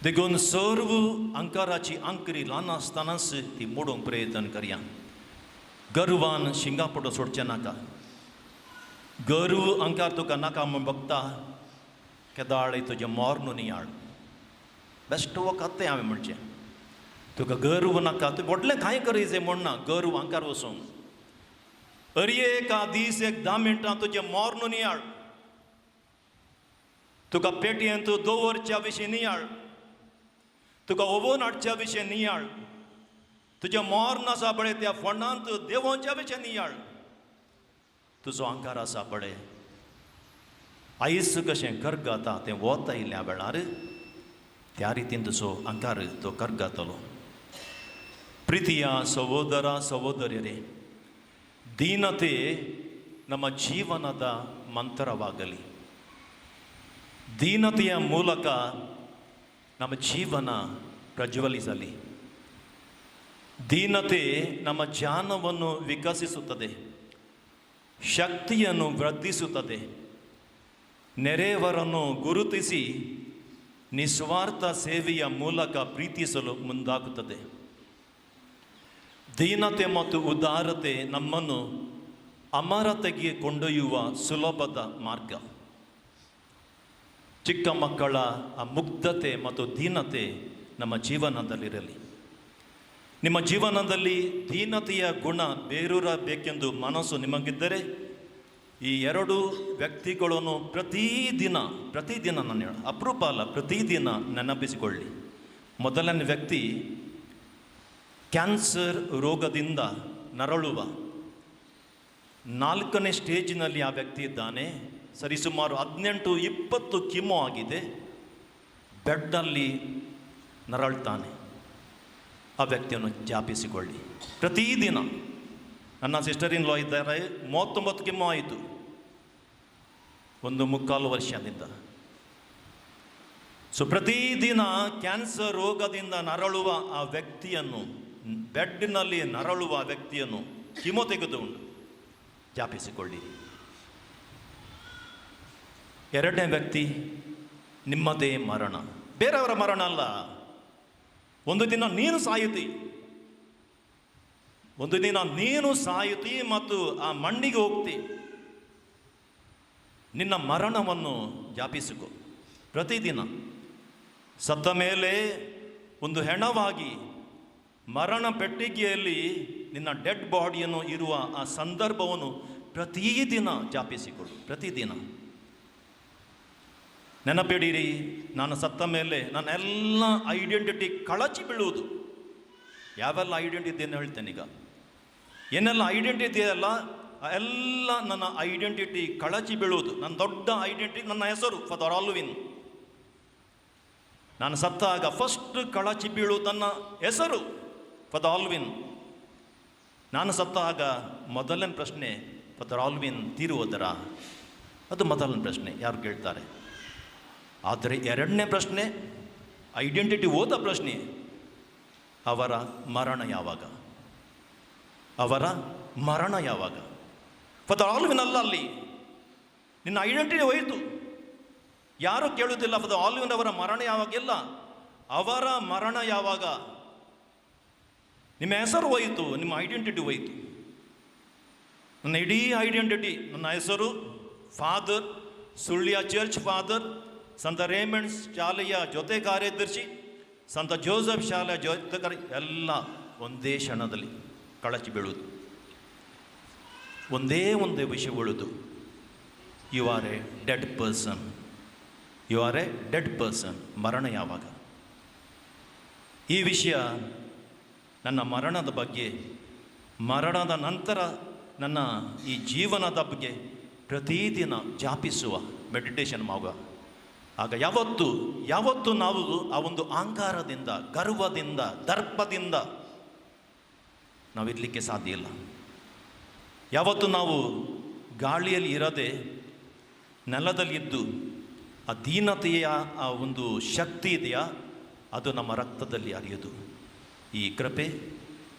देखून सर्व अहंकाराची अंकरी ल्हान आसतनाच ती मोडूंक प्रयत्न करया. गर्वान शिंगा पडो सोडचें नाका. गर्व अहंकार तुका नाका म्हूण बगता केदाळे तुजें मोर्न नियाळ बेश्ट वखद तें हांवें म्हणचें. तुका गर्व नाका तूं व्हडलें कांय करीत म्हणना गर्व अहंकार वचूंक एका दीस एक 10 मिनटां तुजें मोर्न नियाळ. तुका पेटयेन तूं दवरच्या विशीं नियाळ. तुका ओवन हाडच्या विशीं नियाळ. तुजें मोर्न आसा पळय त्या फोंडांत देवोवच्या विशीं नियाळ. तुजो अहंकार आसा पळय आयज कशें कर्ग जाता तें वत आयिल्ल्या वेळार त्या रितीन तुजो अहंकार तो कर्ग जातलो. ಪ್ರೀತಿಯ ಸಹೋದರ ಸಹೋದರಿಯರೇ, ದೀನತೆ ನಮ್ಮ ಜೀವನದ ಮಂತ್ರವಾಗಲಿ. ದೀನತೆಯ ಮೂಲಕ ನಮ್ಮ ಜೀವನ ಪ್ರಜ್ವಲಿಸಲಿ. ದೀನತೆ ನಮ್ಮ ಜ್ಞಾನವನ್ನು ವಿಕಸಿಸುತ್ತದೆ, ಶಕ್ತಿಯನ್ನು ವೃದ್ಧಿಸುತ್ತದೆ, ನೆರೆಯವರನ್ನು ಗುರುತಿಸಿ ನಿಸ್ವಾರ್ಥ ಸೇವೆಯ ಮೂಲಕ ಪ್ರೀತಿಸಲು ಮುಂದಾಗುತ್ತದೆ. ದೀನತೆ ಮತ್ತು ಉದಾರತೆ ನಮ್ಮನ್ನು ಅಮರತೆಗೆ ಕೊಂಡೊಯ್ಯುವ ಸುಲಭದ ಮಾರ್ಗ. ಚಿಕ್ಕ ಮಕ್ಕಳ ಆ ಮುಗ್ಧತೆ ಮತ್ತು ದೀನತೆ ನಮ್ಮ ಜೀವನದಲ್ಲಿರಲಿ. ನಿಮ್ಮ ಜೀವನದಲ್ಲಿ ದೀನತೆಯ ಗುಣ ಬೇರೂರಬೇಕೆಂದು ಮನಸ್ಸು ನಿಮಗಿದ್ದರೆ ಈ 2 ವ್ಯಕ್ತಿಗಳನ್ನು ಪ್ರತಿದಿನ ನಾನು ಅಪರೂಪ ಅಲ್ಲ ಪ್ರತಿದಿನ ನೆನಪಿಸಿಕೊಳ್ಳಿ. ಮೊದಲನೇ ವ್ಯಕ್ತಿ ಕ್ಯಾನ್ಸರ್ ರೋಗದಿಂದ ನರಳುವ 4ನೇ ಸ್ಟೇಜಿನಲ್ಲಿ ಆ ವ್ಯಕ್ತಿ ಇದ್ದಾನೆ. ಸರಿಸುಮಾರು 18-20 ಕಿಮೋ ಆಗಿದೆ, ಬೆಡ್ನಲ್ಲಿ ನರಳ್ತಾನೆ. ಆ ವ್ಯಕ್ತಿಯನ್ನು ಜ್ಞಾಪಿಸಿಕೊಳ್ಳಿ ಪ್ರತಿದಿನ. ನನ್ನ ಸಿಸ್ಟರ್ ಇನ್ ಲಾ ಇದ್ದಾರೆ, 39 ಕಿಮೋ ಆಯಿತು 1.25 ವರ್ಷದಿಂದ. ಸೊ ಪ್ರತಿದಿನ ಕ್ಯಾನ್ಸರ್ ರೋಗದಿಂದ ನರಳುವ ಆ ವ್ಯಕ್ತಿಯನ್ನು, ಬೆಡ್ನಲ್ಲಿ ನರಳುವ ವ್ಯಕ್ತಿಯನ್ನು ಕಿಮೋ ತೆಗೆದುಕೊಂಡು ಜ್ಞಾಪಿಸಿಕೊಳ್ಳಿ. 2ನೇ ವ್ಯಕ್ತಿ ನಿಮ್ಮದೇ ಮರಣ, ಬೇರೆಯವರ ಮರಣ ಅಲ್ಲ. ಒಂದು ದಿನ ನೀನು ಸಾಯುತ್ತಿ ಮತ್ತು ಆ ಮಣ್ಣಿಗೆ ಹೋಗ್ತಿ. ನಿನ್ನ ಮರಣವನ್ನು ಜ್ಞಾಪಿಸಿಕೊ ಪ್ರತಿದಿನ. ಸತ್ತ ಮೇಲೆ ಒಂದು ಹೆಣವಾಗಿ ಮರಣ ಪೆಟ್ಟಿಗೆಯಲ್ಲಿ ನಿನ್ನ ಡೆಡ್ ಬಾಡಿಯನ್ನು ಇರುವ ಆ ಸಂದರ್ಭವನ್ನು ಪ್ರತಿದಿನ ಜ್ಞಾಪಿಸಿಕೊಳ್ಳು. ಪ್ರತಿದಿನ ನೆನಪಿಡಿರಿ, ನಾನು ಸತ್ತ ಮೇಲೆ ನನ್ನ ಎಲ್ಲ ಐಡೆಂಟಿಟಿ ಕಳಚಿ ಬೀಳುವುದು. ಯಾವೆಲ್ಲ ಐಡೆಂಟಿಟಿ ಅಂತ ಹೇಳ್ತೇನೆ ಈಗ. ಏನೆಲ್ಲ ಐಡೆಂಟಿಟಿ ಅಲ್ಲ ಎಲ್ಲ ನನ್ನ ಐಡೆಂಟಿಟಿ ಕಳಚಿ ಬೀಳುವುದು. ನನ್ನ ದೊಡ್ಡ ಐಡೆಂಟಿಟಿ ನನ್ನ ಹೆಸರು ಫಾದರ್ ಆಲ್ವಿನ್. ನಾನು ಸತ್ತಾಗ ಫಸ್ಟ್ ಕಳಚಿ ಬೀಳುವುದು ನನ್ನ ಹೆಸರು ಫಾದರ್ ಆಲ್ವಿನ್. ನಾನು ಸತ್ತಾಗ ಮೊದಲನೇ ಪ್ರಶ್ನೆ ಫಾದರ್ ಆಲ್ವಿನ್ ತೀರುವುದರ? ಅದು ಮೊದಲನೇ ಪ್ರಶ್ನೆ, ಯಾರು ಕೇಳ್ತಾರೆ. ಆದರೆ 2ನೇ ಪ್ರಶ್ನೆ, ಐಡೆಂಟಿಟಿ ಹೋದ ಪ್ರಶ್ನೆ, ಅವರ ಮರಣ ಯಾವಾಗ? ಫಾದರ್ ಆಲ್ವಿನ್ ಅಲ್ಲ, ಅಲ್ಲಿ ನಿನ್ನ ಐಡೆಂಟಿಟಿ ಹೋಯಿತು. ಯಾರು ಕೇಳುವುದಿಲ್ಲ ಫಾದರ್ ಆಲ್ವಿನ್ ಅವರ ಮರಣ ಯಾವಾಗಿಲ್ಲ. ಅವರ ಮರಣ ಯಾವಾಗ ನಿಮ್ಮ ಹೆಸರು ಹೋಯಿತು, ನಿಮ್ಮ ಐಡೆಂಟಿಟಿ ಹೋಯಿತು. ನನ್ನ ಇಡೀ ಐಡೆಂಟಿಟಿ, ನನ್ನ ಹೆಸರು ಫಾದರ್, ಸುಳ್ಯ ಚರ್ಚ್ ಫಾದರ್, ಸಂತ ರೇಮಂಡ್ ಶಾಲೆಯ ಜೊತೆ ಕಾರ್ಯದರ್ಶಿ, ಸಂತ ಜೋಸೆಫ್ ಶಾಲೆಯ ಜೊತೆ ಎಲ್ಲ ಒಂದೇ ಕ್ಷಣದಲ್ಲಿ ಕಳಚಿ ಬೀಳುವುದು. ಒಂದೇ ವಿಷಯ ಉಳಿದು, you are a dead person, you are a dead person. ಮರಣ ಯಾವಾಗ? ಈ ವಿಷಯ ನನ್ನ ಮರಣದ ಬಗ್ಗೆ, ಮರಣದ ನಂತರ ನನ್ನ ಈ ಜೀವನದ ಬಗ್ಗೆ ಪ್ರತಿದಿನ ಜಾಪಿಸುವ ಮೆಡಿಟೇಷನ್ ಮಾಡುವ. ಆಗ ಯಾವತ್ತು ನಾವು ಆ ಒಂದು ಅಹಂಕಾರದಿಂದ, ಗರ್ವದಿಂದ, ದರ್ಪದಿಂದ ನಾವಿರಲಿಕ್ಕೆ ಸಾಧ್ಯ ಇಲ್ಲ. ಯಾವತ್ತು ನಾವು ಗಾಳಿಯಲ್ಲಿ ಇರದೆ ನೆಲದಲ್ಲಿದ್ದು ಆ ದೀನತೆಯ ಆ ಒಂದು ಶಕ್ತಿ ಇದೆಯಾ, ಅದು ನಮ್ಮ ರಕ್ತದಲ್ಲಿ ಹರಿಯೋದು. ಈ ಕೃಪೆ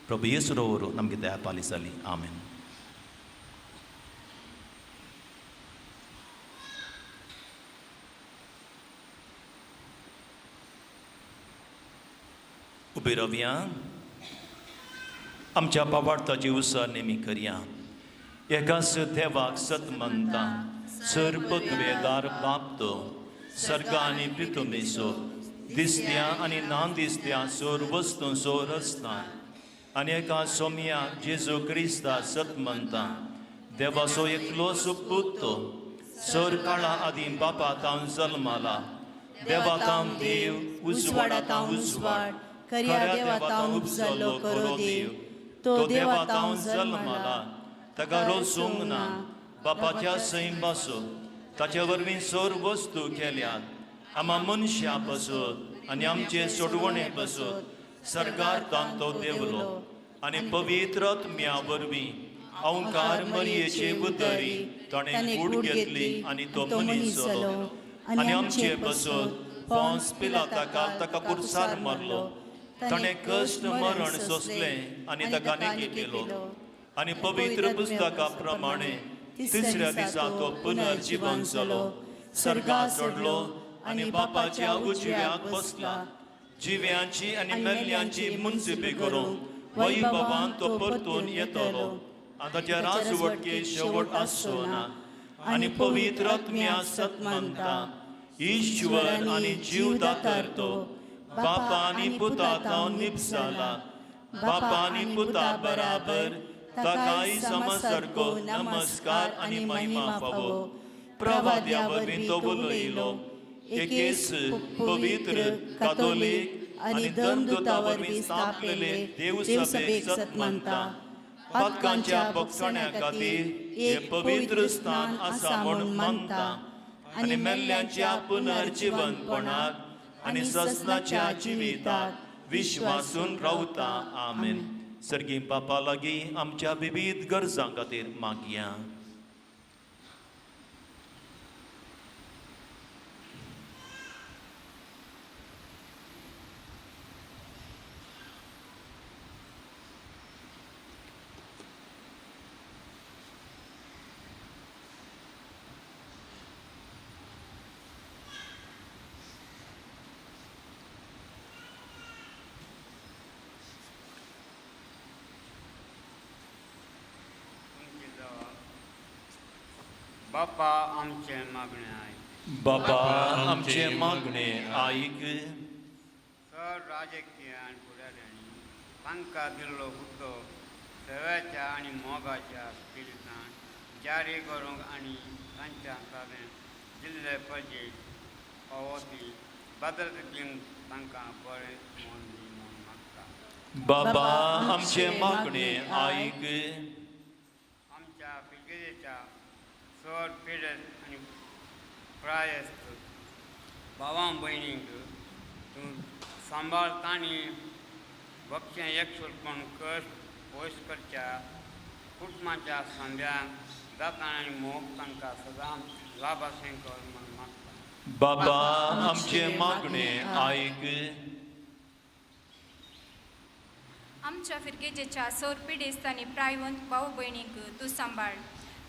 ಪ್ರಭು ಯೇಸುರವರು ನಮಗೆ ದಯಪಾಲಿಸಲಿ. ಆಮೆನ್. उभे रावया. आमच्या पावाडताची उत्सव नेमी करया. एकाच देवाक सत म्हणटा, सर्पत्वेदार बापतो, सर्ग आनी पितुमेसो, दिसत्या आनी ना दिसत्या सोर वस्तू सोर असता, आनी एका सोम्या जेजू क्रिस्ता सत म्हणटा, देवाचो एकलो सुपुतो, सोर काळा आदी बापा तावन जल्माला, देवा तावन देव, उजवाडा तावन उजवाड, खऱ्या देवा तावन उपजल्लो करो देव, तो देवा तावन जल्माला, ताका रोसूंक ना, बापाच्या सैम बसो, ताचे वरवीं सोर वस्तू केल्यात, आम्हा मनशां पासून आनी आमचे सोडवणे पासून सरकार तांतो देवलो, आनी पवित्र आत्म्या वरवीं ओंकार मरियेचे उदरी ताणें कूड घेतली आनी तो मनीस जालो, आनी आमचे पासून पोंस पिलाताका ताका कुर्सार मारलो, ताणें कश्ट मरण सोंसलें आनी ताका नेगी केलो, आनी पवित्र पुस्तका प्रमाणे तिसऱ्या दिसा तो पुनर्जीवन जालो, सर्गाक चडलो आनी बापाच्या उजव्याक बसला, जिव्यांची आनी मेल्ल्यांची मुन्सिपी करून वैभवान तो परतून येतलो, आनी ताच्या राजवटके शेवट आसचो ना, आनी पवित्र आत्म्या सत म्हणटा, ईश्वर आनी जीवदातर तो, बापा आनी पुता तावन निपसाला, बापा आनी पुता बराबर ताकाय समसर्गो नमस्कार आनी महिमा फावो, प्रवाद्या वरवीं तो उलयलो, एकेच पवित्र कातोलीक आनी धर्मदूता वरवीं स्थापलेले देवसभेक सत म्हणटा, पातकांच्या पक्षण्या खातीर हे पवित्र स्थान आसा म्हूण मानता, आनी मेल्ल्यांच्या पुनर्जीवनपणाक आनी ससनाच्या जिविताक विश्वासून रावता. आमेन. सर्गी बापा लागीं आमच्या विविध गरजां खातीर मागया. बापा आमचे मागणे आयक. बापा आमचे मागणे आयक. सर राजकीय आनी फुडाऱ्यांनी तांकां दिल्लो हुद्दो सेवेच्या आनी मोगाच्या स्पिरिटान जारी करूंक आनी तांच्या ताब्यात दिल्ले पजे पावती बदलतीन तांकां बरें मोन दी म्हूण मागता. बापा आमचे मागणे आयक. आमच्या पिळगेच्या सर पिडेत आनी प्रायस्त भावां भयणींक तूं सांबाळता आनी भक्षें एकसुरपण कश्ट पयस करच्या कुटुंबाच्या संद्याक दातां आनी मोग तांकां सदांच लाभासें कर म्हूण मागता. बाबा आमचे मागणे आयक. आमच्या फिरगेजेच्या सौर पिडेस्त आनी प्रायवंत भाऊ भयणीक तूं सांबाळ,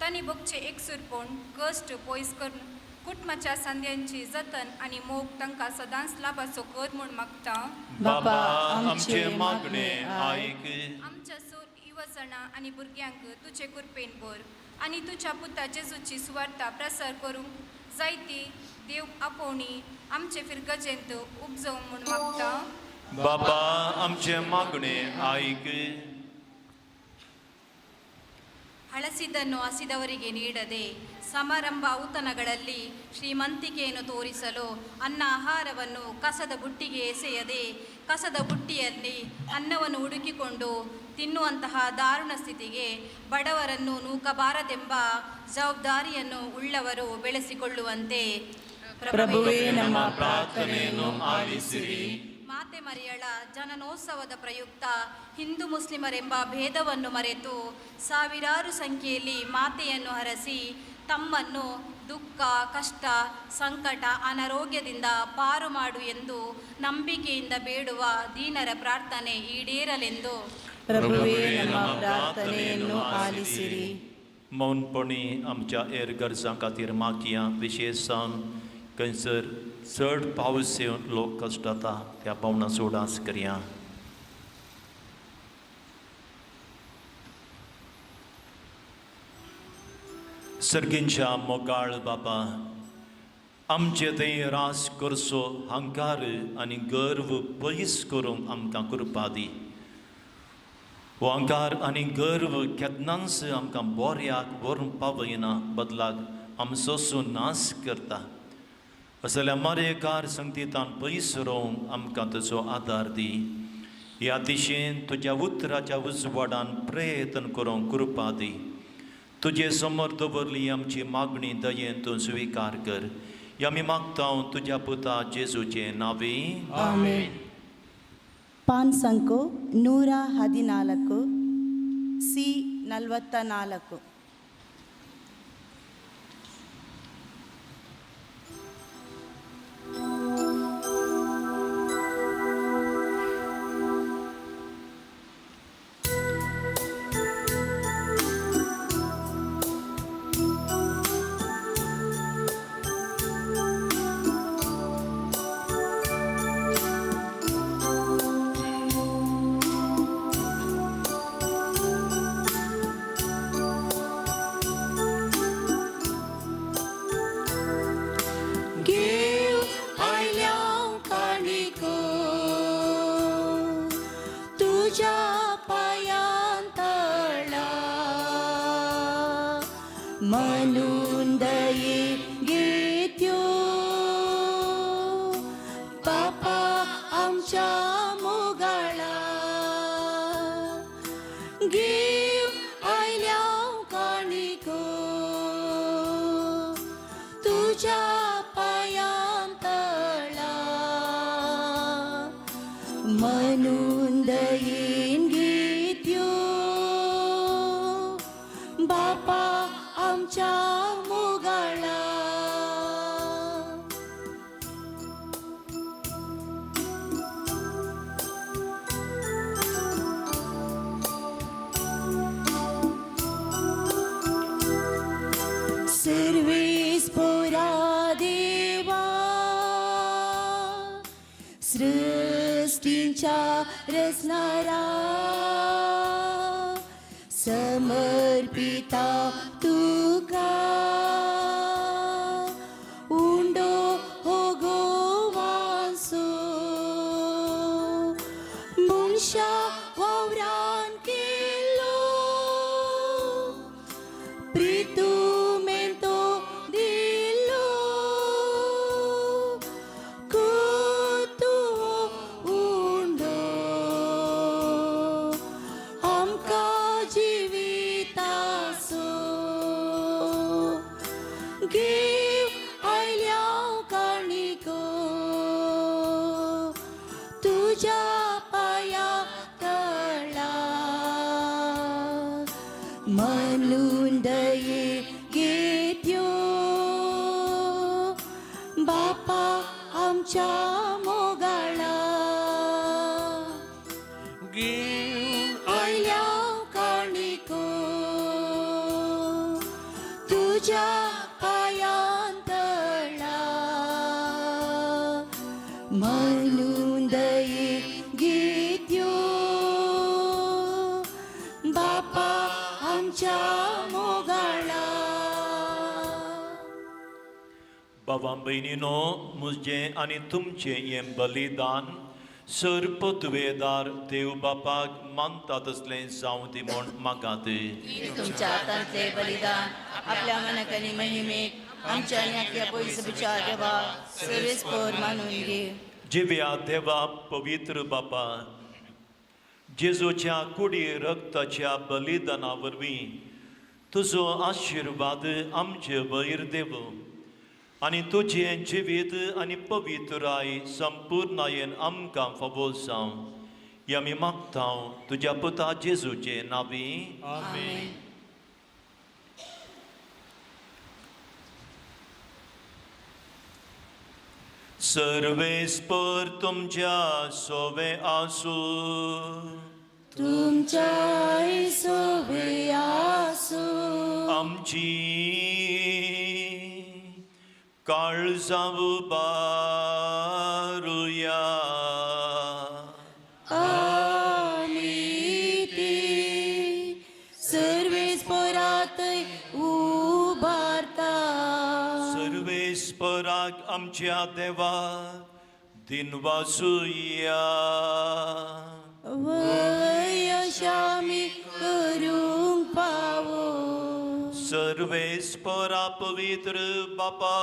तांणी भोगचे एकसुरपण कश्ट पयस कुटुंबाच्या संध्यांची जतन आणि मोग तांकां सदांच लाभाचो कर म्हूण मागता. बाबा आमचे मागणे आयक. आमच्या युवजनां आनी भुरग्यांक तुजे कृपेन भर आनी तुज्या पुता जेजूची सुवार्ता प्रसार करूंक जायती देव आपोवणी आमचे फिरगजेंत उपजोवन म्हूण मागता. बाबा आमचे मागणे आयक. ಹಳಸಿದ್ದನ್ನು ಹಸಿದವರಿಗೆ ನೀಡದೆ ಸಮಾರಂಭ ಔತಣಗಳಲ್ಲಿ ಶ್ರೀಮಂತಿಕೆಯನ್ನು ತೋರಿಸಲು ಅನ್ನ ಆಹಾರವನ್ನು ಕಸದ ಬುಟ್ಟಿಗೆ ಎಸೆಯದೆ ಕಸದ ಬುಟ್ಟಿಯಲ್ಲಿ ಅನ್ನವನ್ನು ಹುಡುಕಿಕೊಂಡು ತಿನ್ನುವಂತಹ ದಾರುಣ ಸ್ಥಿತಿಗೆ ಬಡವರನ್ನು ನೂಕಬಾರದೆಂಬ ಜವಾಬ್ದಾರಿಯನ್ನು ಉಳ್ಳವರು ಬೆಳೆಸಿಕೊಳ್ಳುವಂತೆ ಪ್ರಭುವೇ ನಮ್ಮ ಪ್ರಾರ್ಥನೆಯನ್ನು ಆಲಿಸಿರಿ. ಮಾತೆ ಮರಿಯಳ ಜನನೋತ್ಸವದ ಪ್ರಯುಕ್ತ ಹಿಂದೂ ಮುಸ್ಲಿಮರೆಂಬ ಭೇದವನ್ನು ಮರೆತು ಸಾವಿರಾರು ಸಂಖ್ಯೆಯಲ್ಲಿ ಮಾತೆಯನ್ನು ಹರಸಿ ತಮ್ಮನ್ನು ದುಃಖ ಕಷ್ಟ ಸಂಕಟ ಅನಾರೋಗ್ಯದಿಂದ ಪಾರು ಮಾಡು ಎಂದು ನಂಬಿಕೆಯಿಂದ ಬೇಡುವ ದೀನರ ಪ್ರಾರ್ಥನೆ ಈಡೇರಲೆಂದು ಪ್ರಭುವೇ ನಮ್ಮ ಪ್ರಾರ್ಥನೆಯನ್ನು ಆಲಿಸಿರಿ. मौनपणी आमच्या एर गरजां खातीर मागया. विशेषान खंयसर चड पावस येवन लोक कश्ट जाता त्या पावना सोडास करया. सर्गींच्या मोगाळ बाबा, आमचे थंय रास करचो हंकार आनी गर्व पयस करूंक आमकां कृपा दी. हो अहंकार आनी गर्व केन्नाच आमकां बोऱ्याक व्हरून पावयना, बदलाक आमचो नाश करता. असल्या मरेकार संगतींतान पयस रावंक आमकां तुजो आदार दी. ह्या दिशेन तुज्या उतराच्या उजवाडान प्रयत्न करूंक कृपा दी. तुजे समोर दवरली आमची मागणी दयेन तूं स्विकार कर. ह्या आमी मागता तुज्या पुता जेजूचे नांवे. ಆಮೆನ್. ಪಾನ್ ಸಂಖ್ಯೆ 114 ಸಿ 44. म्हणून दये घेत्यो बापा आमच्या मोगाळा घेव आयल्या काणिको तुझ्या पायांतळा म्हणून दयेन घेत्यो बापा आमच्या मोगाळा सर्वेस्परा देवा सृष्टींच्या रचणारा समर्पिता तुका उंडो हो गोवांसो मनशा वावरान केलो प्रितुमेन तो दिलो कुतू उंडो आमकां Give आयल्या काणिको तुझ्या पाया तळा म्हणून दये घेत्यो बापा आमच्या मोगाळा आयल्या काणिको तुझ्या पायांतळा भावां भयणीनो म्हजें आनी तुमचें हें बलिदान सर्पतुवेदार देव बापाक मानता तसलें जावं दी म्हूण मागात. तुमच्या हातांतले बलिदान आपल्या मनाकनी महिमेक आमच्या आनी आपल्या पयसुच्या देवा सर्वेस्पर मानून घे. जिव्या देवा पवित्र बापा, जेजूच्या कुडी रक्ताच्या बलिदाना वरवीं तुजो आशिर्वाद आमचे वयर देव आनी तुजें जिवीत आनी पवित्राय संपूर्णायेन आमकां फावो जावं हें आमी मागता तुज्या पुता जेजूचे नांवी. आमेन. सर्वेस्पर तुमच्या सोवे आसूं. तुमच्या सोबे आसूं. आमची काळजां बारुया. आमी ती सर्वेस्परात उबारता. सर्वेस्पराक आमच्या देवा दिनवासुया. वयश आमी करूंक पावो. सर्वेस्परा पवित्र बापा,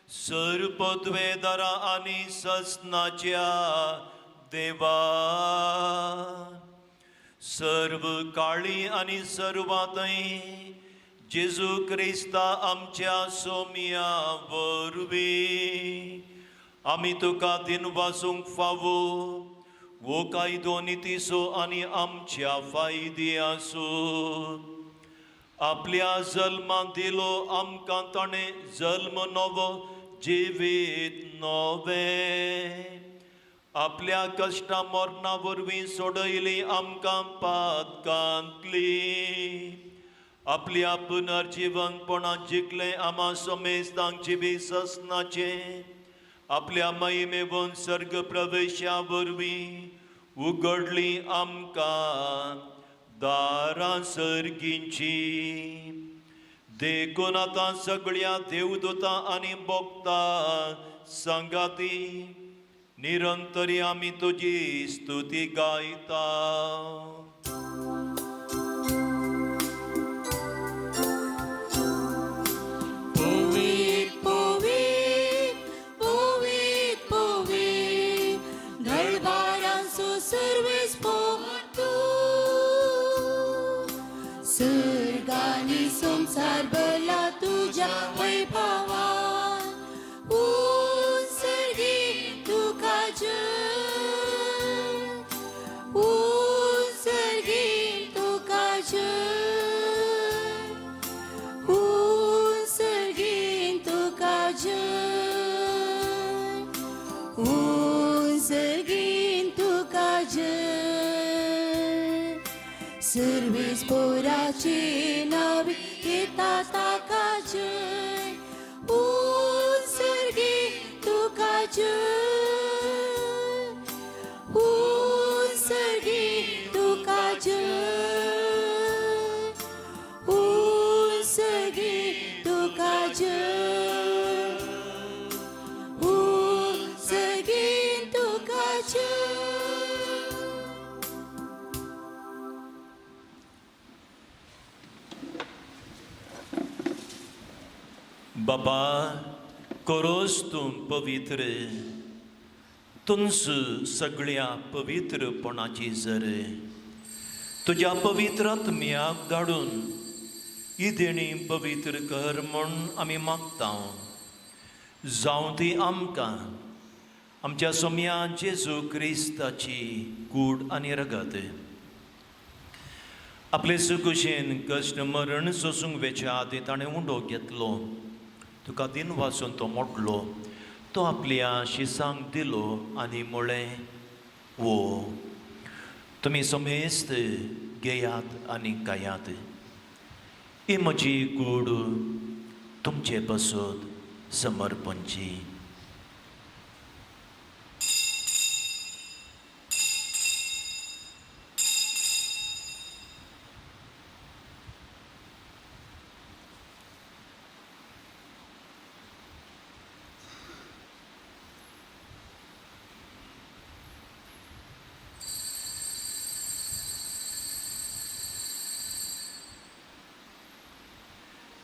सर्पद्वेदरा आनी ससनाच्या देवा, सर्व काळी आनी सर्वातय जेजू क्रिस्ता आमच्या सोम्या वरवीं आमी तुका दिनवासूंक फावो वो कायदो नितीसो आनी आमच्या फायदी आसूं. आपल्या जल्माक दिलो आमकां ताणें जल्म नवो जिवीत नवे. आपल्या कश्टा मरणा वरवीं सोडयली आमकां पातकांतली. आपल्या पुनर्जिवनपणान जिखलें आमा समेस्तांची बी ससनाचे. आपल्या महिमेवन सर्ग प्रवेशा वरवीं उगडली आमकां दारां सर्गींची. देखून आतां सगळ्या देवदूतां आनी भक्तां सांगाती निरंतरी आमी तुजी स्तुती गायता. सर्गानी संसार भरला तुझ्या वैभवान. उत्सर्गी तुका जय. उत्सर्गी तुका जय. उत्सर्गी तुका जय. उत्सर्गी तुका जय. सर्वेस्पराचे नावे येता ताका जय. उत्सर्गी तुका जय. उत्सर्गी तुका जय. उत्सर्गी तुका जय. उत्सर्गी तुका जय. बाबा कोरोस तूं पवित्र, तुंस सगळ्या पवित्रपणाची जर तुज्या पवित्र आत्म्याक धाडून ही देणी पवित्र कर म्हूण आमी मागता. जावं ती आमकां आमच्या सोम्या जेजू क्रिस्ताची कूड आनी रगत आपले सुकुशेन कश्ट मरण सोसूंक वेच्या आदी ताणें उंडो घेतलो. तुका दिन वाचून तो मोडलो, तो आपल्या शिसांक दिलो आनी म्हळें वो तुमी समेस्त घेयात आनी खायात. ही म्हजी कूड तुमचे बसत समर्पणची.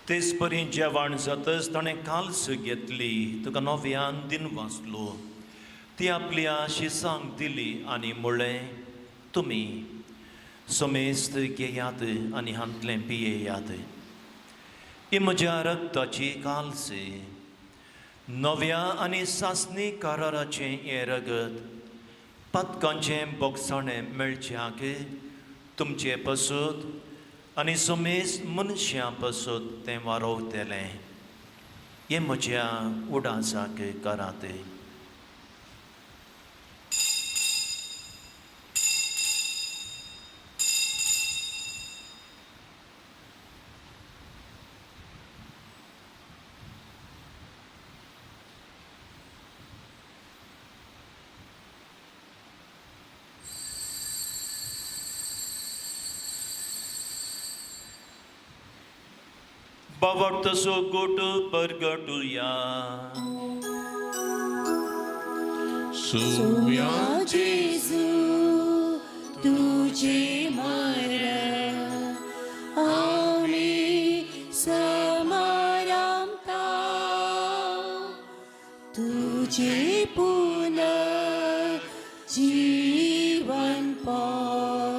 तेच परी जेवण जातच ताणें काल्स घेतली, तुका नव्यान दिन वाचलो. ती आपल्या शिसांक दिली आनी म्हणलें, तुमी समेस्त घेयात आनी हांतलें पियेयात. ही म्हज्या रगताची काल्स, नव्या आनी सासणी कराराचें हें रगत पातकांचें बोगसाणें मेळच्याक तुमचे पासून आनी समेस्त मनशां पासून तें वारोवतलें. हें म्हज्या उडासाक करात. बावटसो गोट परगटुया. सोम्या जेजू तुझे मरण आम्ही समारंभता तुझे पुनर्जीवन पर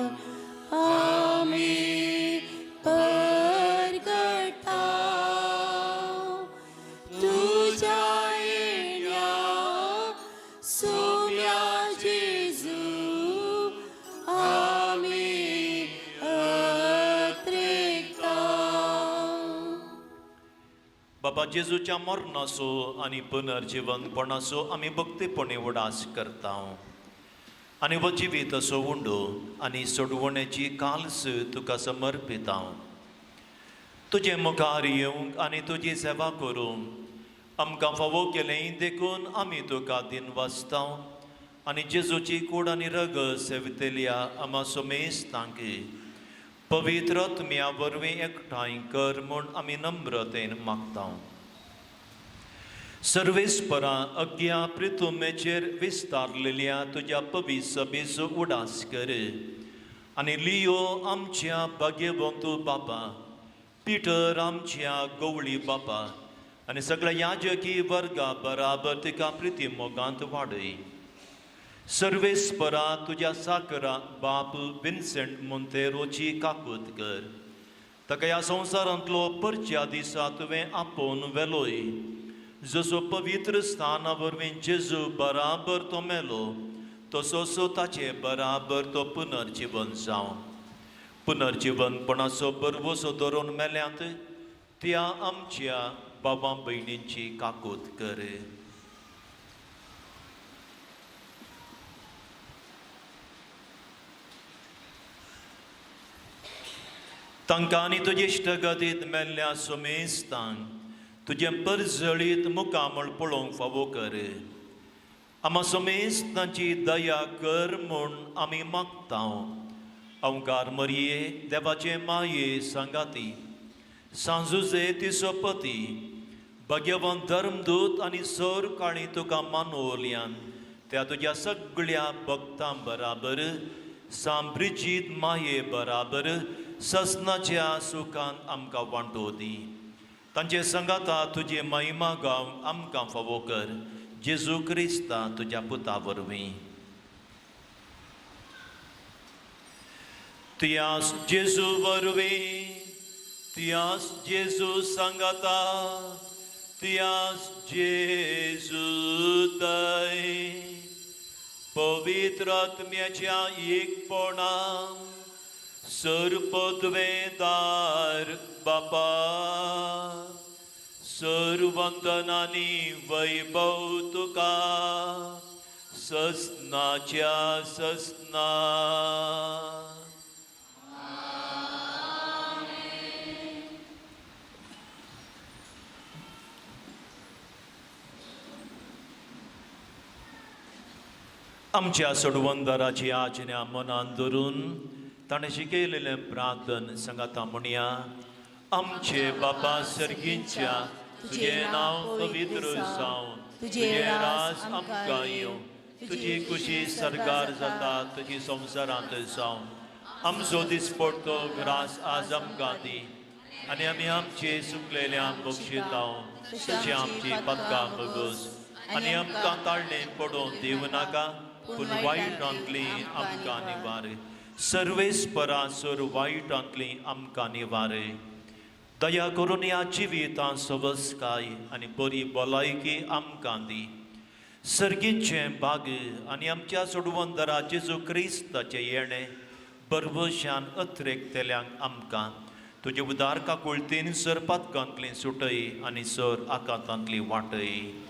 आम्ही परगटा तुझ्या येण्या सोम्या जेजू आम्ही अत्रेकता. बाबा जेजूच्या मरणाचो आनी पुनर्जीवनपणाचो आमी भक्तीपणे उडास करता आनी वो जिवीत असो उंडो आनी सोडवण्याची काल्स तुका समर्पिता. तुजे मुखार येवंक आनी तुजी सेवा करूंक आमकां फावो केलें देखून आमी तुका दिन वाचता आनी जेजूची कूड आनी रग सेवितल्या आमा समेस्तांक पवित्र आत्म्या वरवीं एकठांय कर म्हूण आमी नम्रतेन मागता. सर्वेस्परा अज्ञा प्रितुमेचेर विस्तारलेल्या तुज्या पवित्र सभेचो उडास कर आनी लियो आमच्या भाग्यवंतू बापा, पिटर आमच्या गवळी बापा आनी सगळ्या याजकी वर्गा बराबर तिका प्रिती मोगांत वाडय. सर्वेस्परा तुज्या साकरा बाप विन्सेंट मोंतेरोची काकूत कर. ताका ह्या संवसारांतलो परच्या दिसा तुवें आपोवन वेलोय. जसो पवित्र स्थाना वरवीं जेजू बराबर तो मेलो तसो ताचे बराबर तो पुनर्जीवन जावं. पुनर्जीवनपणाचो बरवसो धरून मेल्यांत त्या आमच्या बाबा भयणींची काकूत कर. तांकां आनी तुजे इश्टगतींत मेल्ल्या समेस्तांक तुजें परजळीत मुखामळ पळोवंक फावो कर. आमा समेस्तांची दया कर म्हूण आमी मागता. ओंकार मरिये देवाचे माये सांगाती, सांजुजे तिचो पती, भाग्यवान धर्मदूत आनी सर काळी तुका मानवल्यान त्या तुज्या सगळ्या भक्तां बराबर सांब्रिजीत माये बराबर ससनाच्या सुखांत आमकां वांटो दी. तांचे संगाता तुजी महिमा गावंक आमकां फावो कर. जेजू क्रिस्ता तुज्या पुता वरवीं. तियास जेजू वरवीं, तियास जेजू सांगाता, तियास जेजू दय पवित्र आत्म्याच्या एकपणान सर्पद्वेदार बापा सर्वंतनांनी वैभव तुका ससनाच्या ससना. आमच्या सोडवंदाराची आज्ञा मनान धरून ताणें शिकयलेलें प्रार्थन सांगाता म्हणया. आमचे बापा सर्गींच्या तुजें नांव पवित्र जावं, तुजें राज आमकां येवं, तुजी खुशी सरकार जाता तुजी संवसारांत जावं. आमचो दिसपडटो ग्रास आज आमकां दी आणि आम्ही आमचे सुकलेल्या बक्षितांव तशी आमची पदकां बगोस आणि आमकां ताळणे पडोवन दिवं नाका पूण वायटांतली आमकां निवार सर्वेस्परा सोर वायटांतली आमकां निवार दया करून ह्या जिवितां सवस्काय आनी बरी भलायकी आमकां दी सर्गीचे भाग आनी आमच्या सोडवंदरा जेजू क्रिस्ताचे येणे बरवशान अत्रेकतेल्यांक आमकां तुजे उदार काकुळतीन सर पातकांतली सुटय आनी सर आकांतांतली वाटय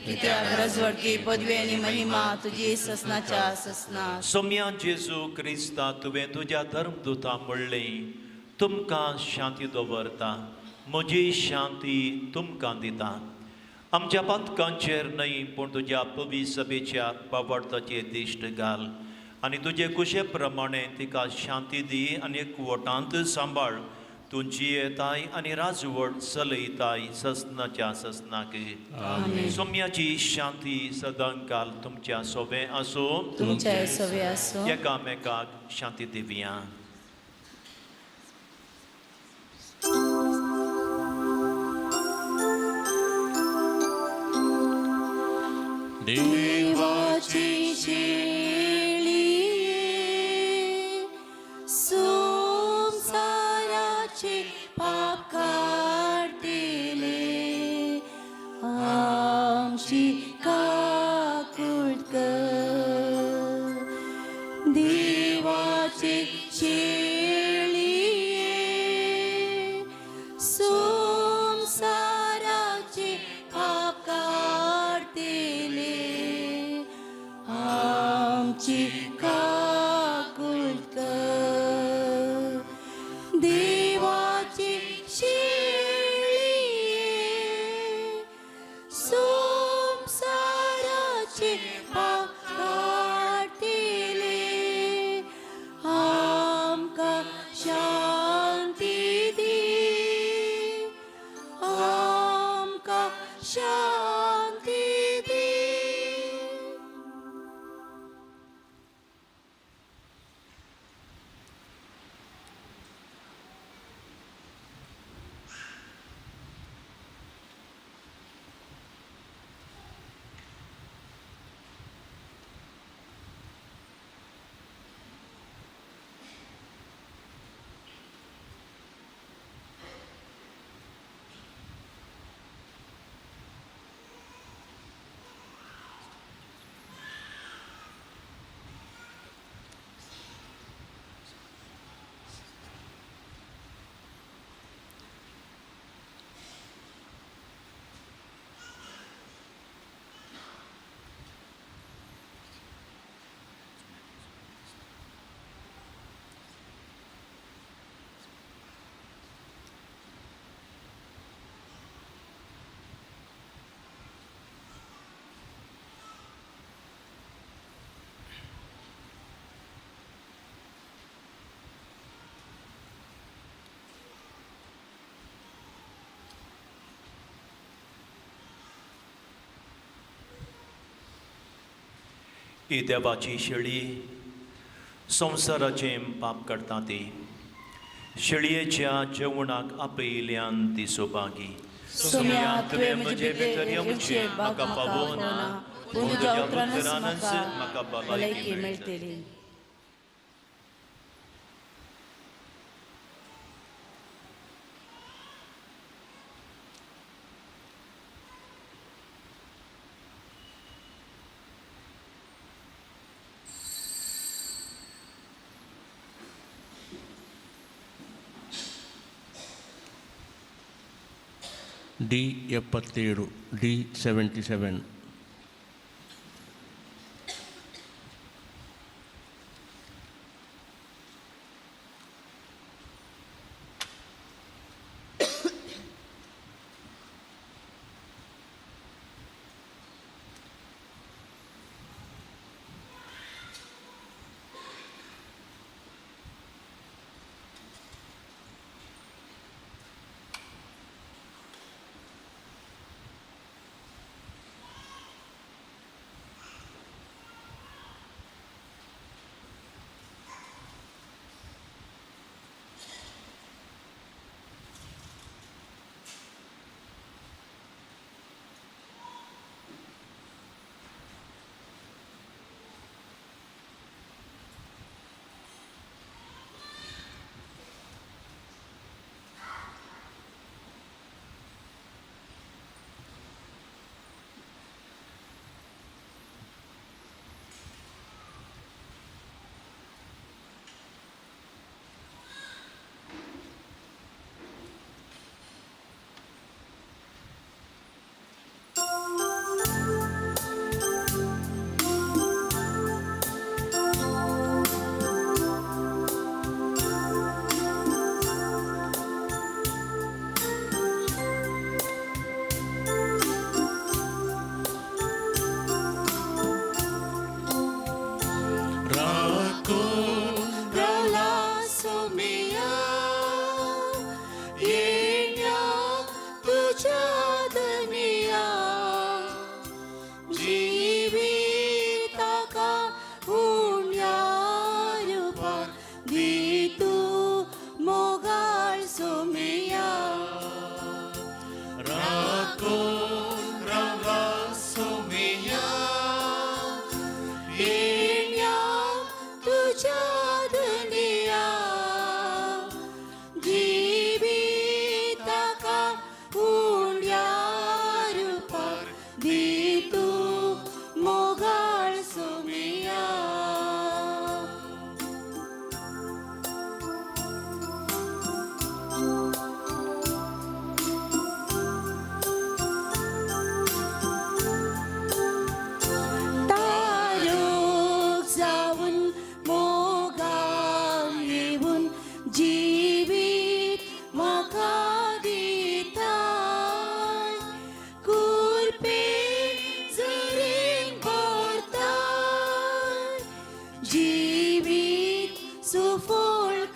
कित्याक रजवडकी पदवी आनी महिमा तुजी ससनाच्या ससना सोम्या जेजू क्रिस्ता तुवें तुज्या धर्मदुतां म्हणलें तुमकां शांती दवरता म्हजी शांती तुमकां दिता आमच्या पातकांचेर न्हय पूण तुज्या पवी सभेच्या पावडताचेर दिश्ट घाल आनी तुजे कुशे प्रमाणे तिका शांती दी आनी एकवटांत सांबाळ तुमची येताय आनी राजवट चलयताय ससनाच्या ससनाक सोम्याची शांती सदांकाल तुमच्या सोबे आसूं तुमच्या सोबे आसूं एकामेकाक शांती दिवया देवाची शेळी संसाराचे पाप काढतेले आमची काकूट कर देवाची शेळी संसाराचे पाप काढतेले आमची काकूट कर देवाची शेळी संसाराचे पाप काढतेले आमकां शांती दी आमकां शांती दी ही देवाची शेळी संवसाराचें पाप करता ती शेळयेच्या जेवणाक आपयल्यान ती सोबागी सोम्या तुवें म्हजे भितर येवचे म्हाका पावोना पूण तुज्या उतरानच म्हाका भलायकी मेळटली D77 D77 D77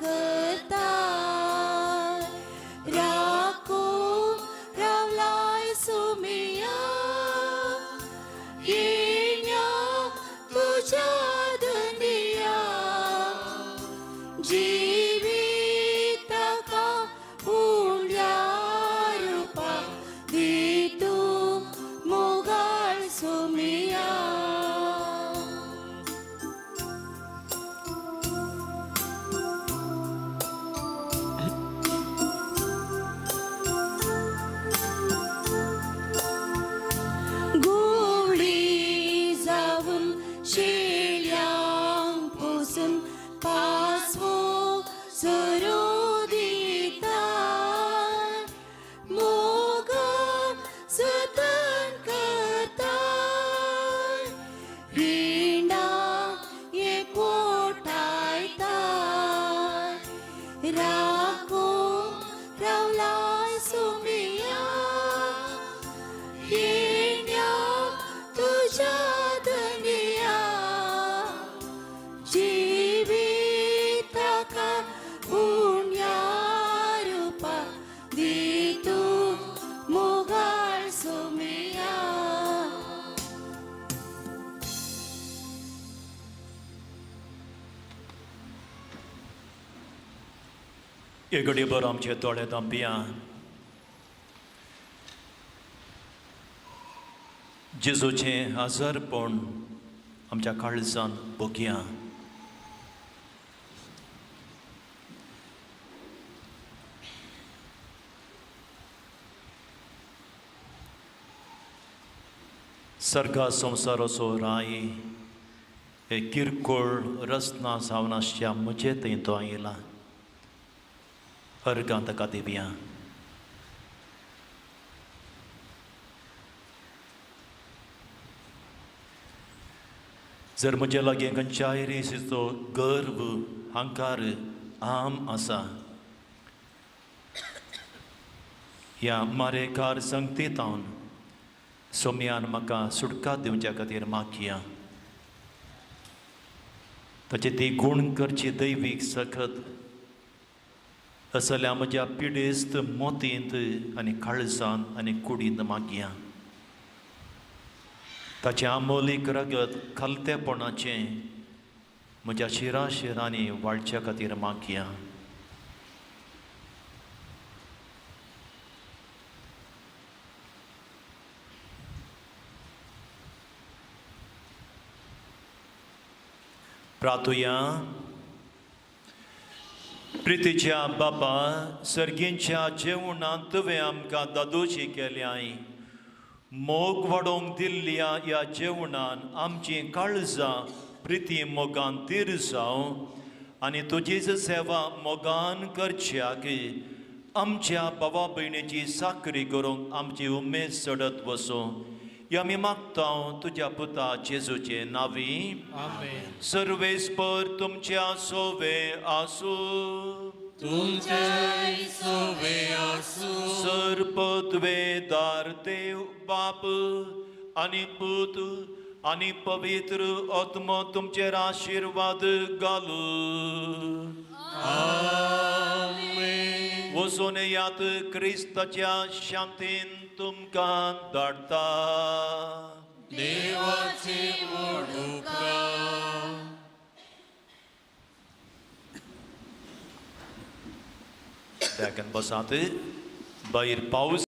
करता राखो रावलाय सुमिया येण्या तुझ्या दुनिया जीवितका उंड्या रूपा दितू मोगाळ सुमिया गोळी जाऊन शेळ्यांक पोसून पासवो सरो दिता मोग जतन करता हिंडा एकवटायता राखो रावलाय सुमिया येण्या तुझ्या दुनिया जीवितका पुण्या रूपा दितू मोगाळ सुमिया एक घडीभर आमचे दोळे धांपिया जेजूचें आजारपण आमच्या काळजांत भोगया. सर्गा संवसाराचो राय हे किरकोळ रसना जावनासच्या म्हजे थंय तो आयला अर्गां ताका दिवया. जर म्हजे लागीं खंयच्याय रेसीचो गर्व अहंकार आम आसा ह्या मारेकार संगतींतावन सोम्यान म्हाका सुटका दिवच्या खातीर मागया. ताची ती गूण करची दैवीक सखत असल्या म्हज्या पिडेस्त मोतींत आनी काळजांत आनी कुडींत मागया. ताचें आमोलीक रगत खलतेपणाचें म्हज्या शिराशिरांनी वाडच्या खातीर मागया. प्रार्थुया. प्रितीच्या बापा, सर्गींच्या जेवणांत तुवें आमकां दादोशी केल्याय मोग वाडोवंक दिल्ल्या ह्या जेवणान आमची काळजां प्रिती मोगान तीर जावं आनी तुजीच सेवा मोगान करच्याक आमच्या भावा भयणीची साकरी करूंक आमची उमेद चडत वचूं ही आमी मागता तुज्या पुता जेजूचे नांवी. आमेन. सर्वेस्पर तुमच्या सोवे आसूं. तुमचे सोवे आसूं. सर्पत्वे दार देव बाप आनी पूत आनी पवित्र आत्मा तुमचेर आशिर्वाद घालूं. आमेन. वचून यात क्रिस्ताच्या शांतीन तुमकां धाडटा. देवाची मोडुका देखून बसात भायर पावस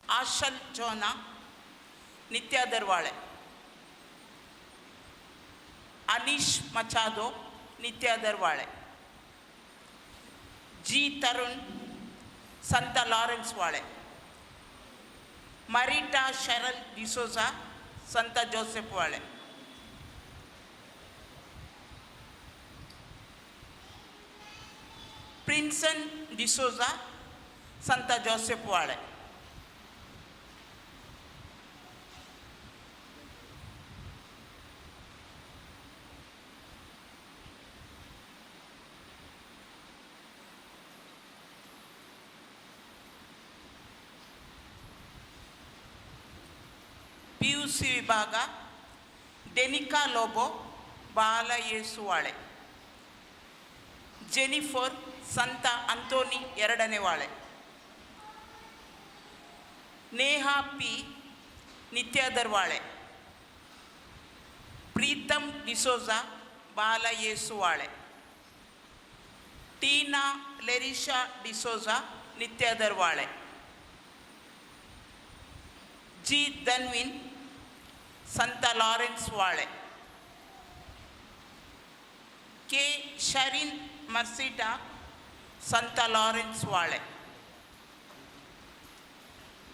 आशल जोना नित्या दरवाळे, अनीश मचादो नित्या दरवाळे, जी तरुण संत लॉरेंस वाळे, मरीटा शरल डिसोजा संत जोसेफ वाळे, प्रिन्सन डिसोजा संत जोसेफ वाळे, PUC ವಿಭಾಗ ಡೆನಿಕಾ ಲೋಬೋ ಬಾಲ ಯೇಸುವಾಳೆ, ಜೆನಿಫರ್ ಸಂತ ಅಂತೋನಿ ಎರಡನೇ ವಾಳೆ, ನೇಹಾ ಪಿ ನಿತ್ಯ ದರ್ವಾಳೆ, ಪ್ರೀತಮ್ ಡಿಸೋಜಾ ಬಾಲ ಯೇಸುವಾಳೆ, ಟೀನಾ ಲೆರಿಶಾ ಡಿಸೋಜಾ ನಿತ್ಯ ದರ್ವಾಳೆ, ಜಿ ಧನ್ವಿನ್ ಸಂತ ಲಾರೆನ್ಸ್ ವಾಳೆ, ಕೆ ಶರೀನ್ ಮರ್ಸಿಟಾ ಸಂತ ಲಾರೆನ್ಸ್ ವಾಳೆ,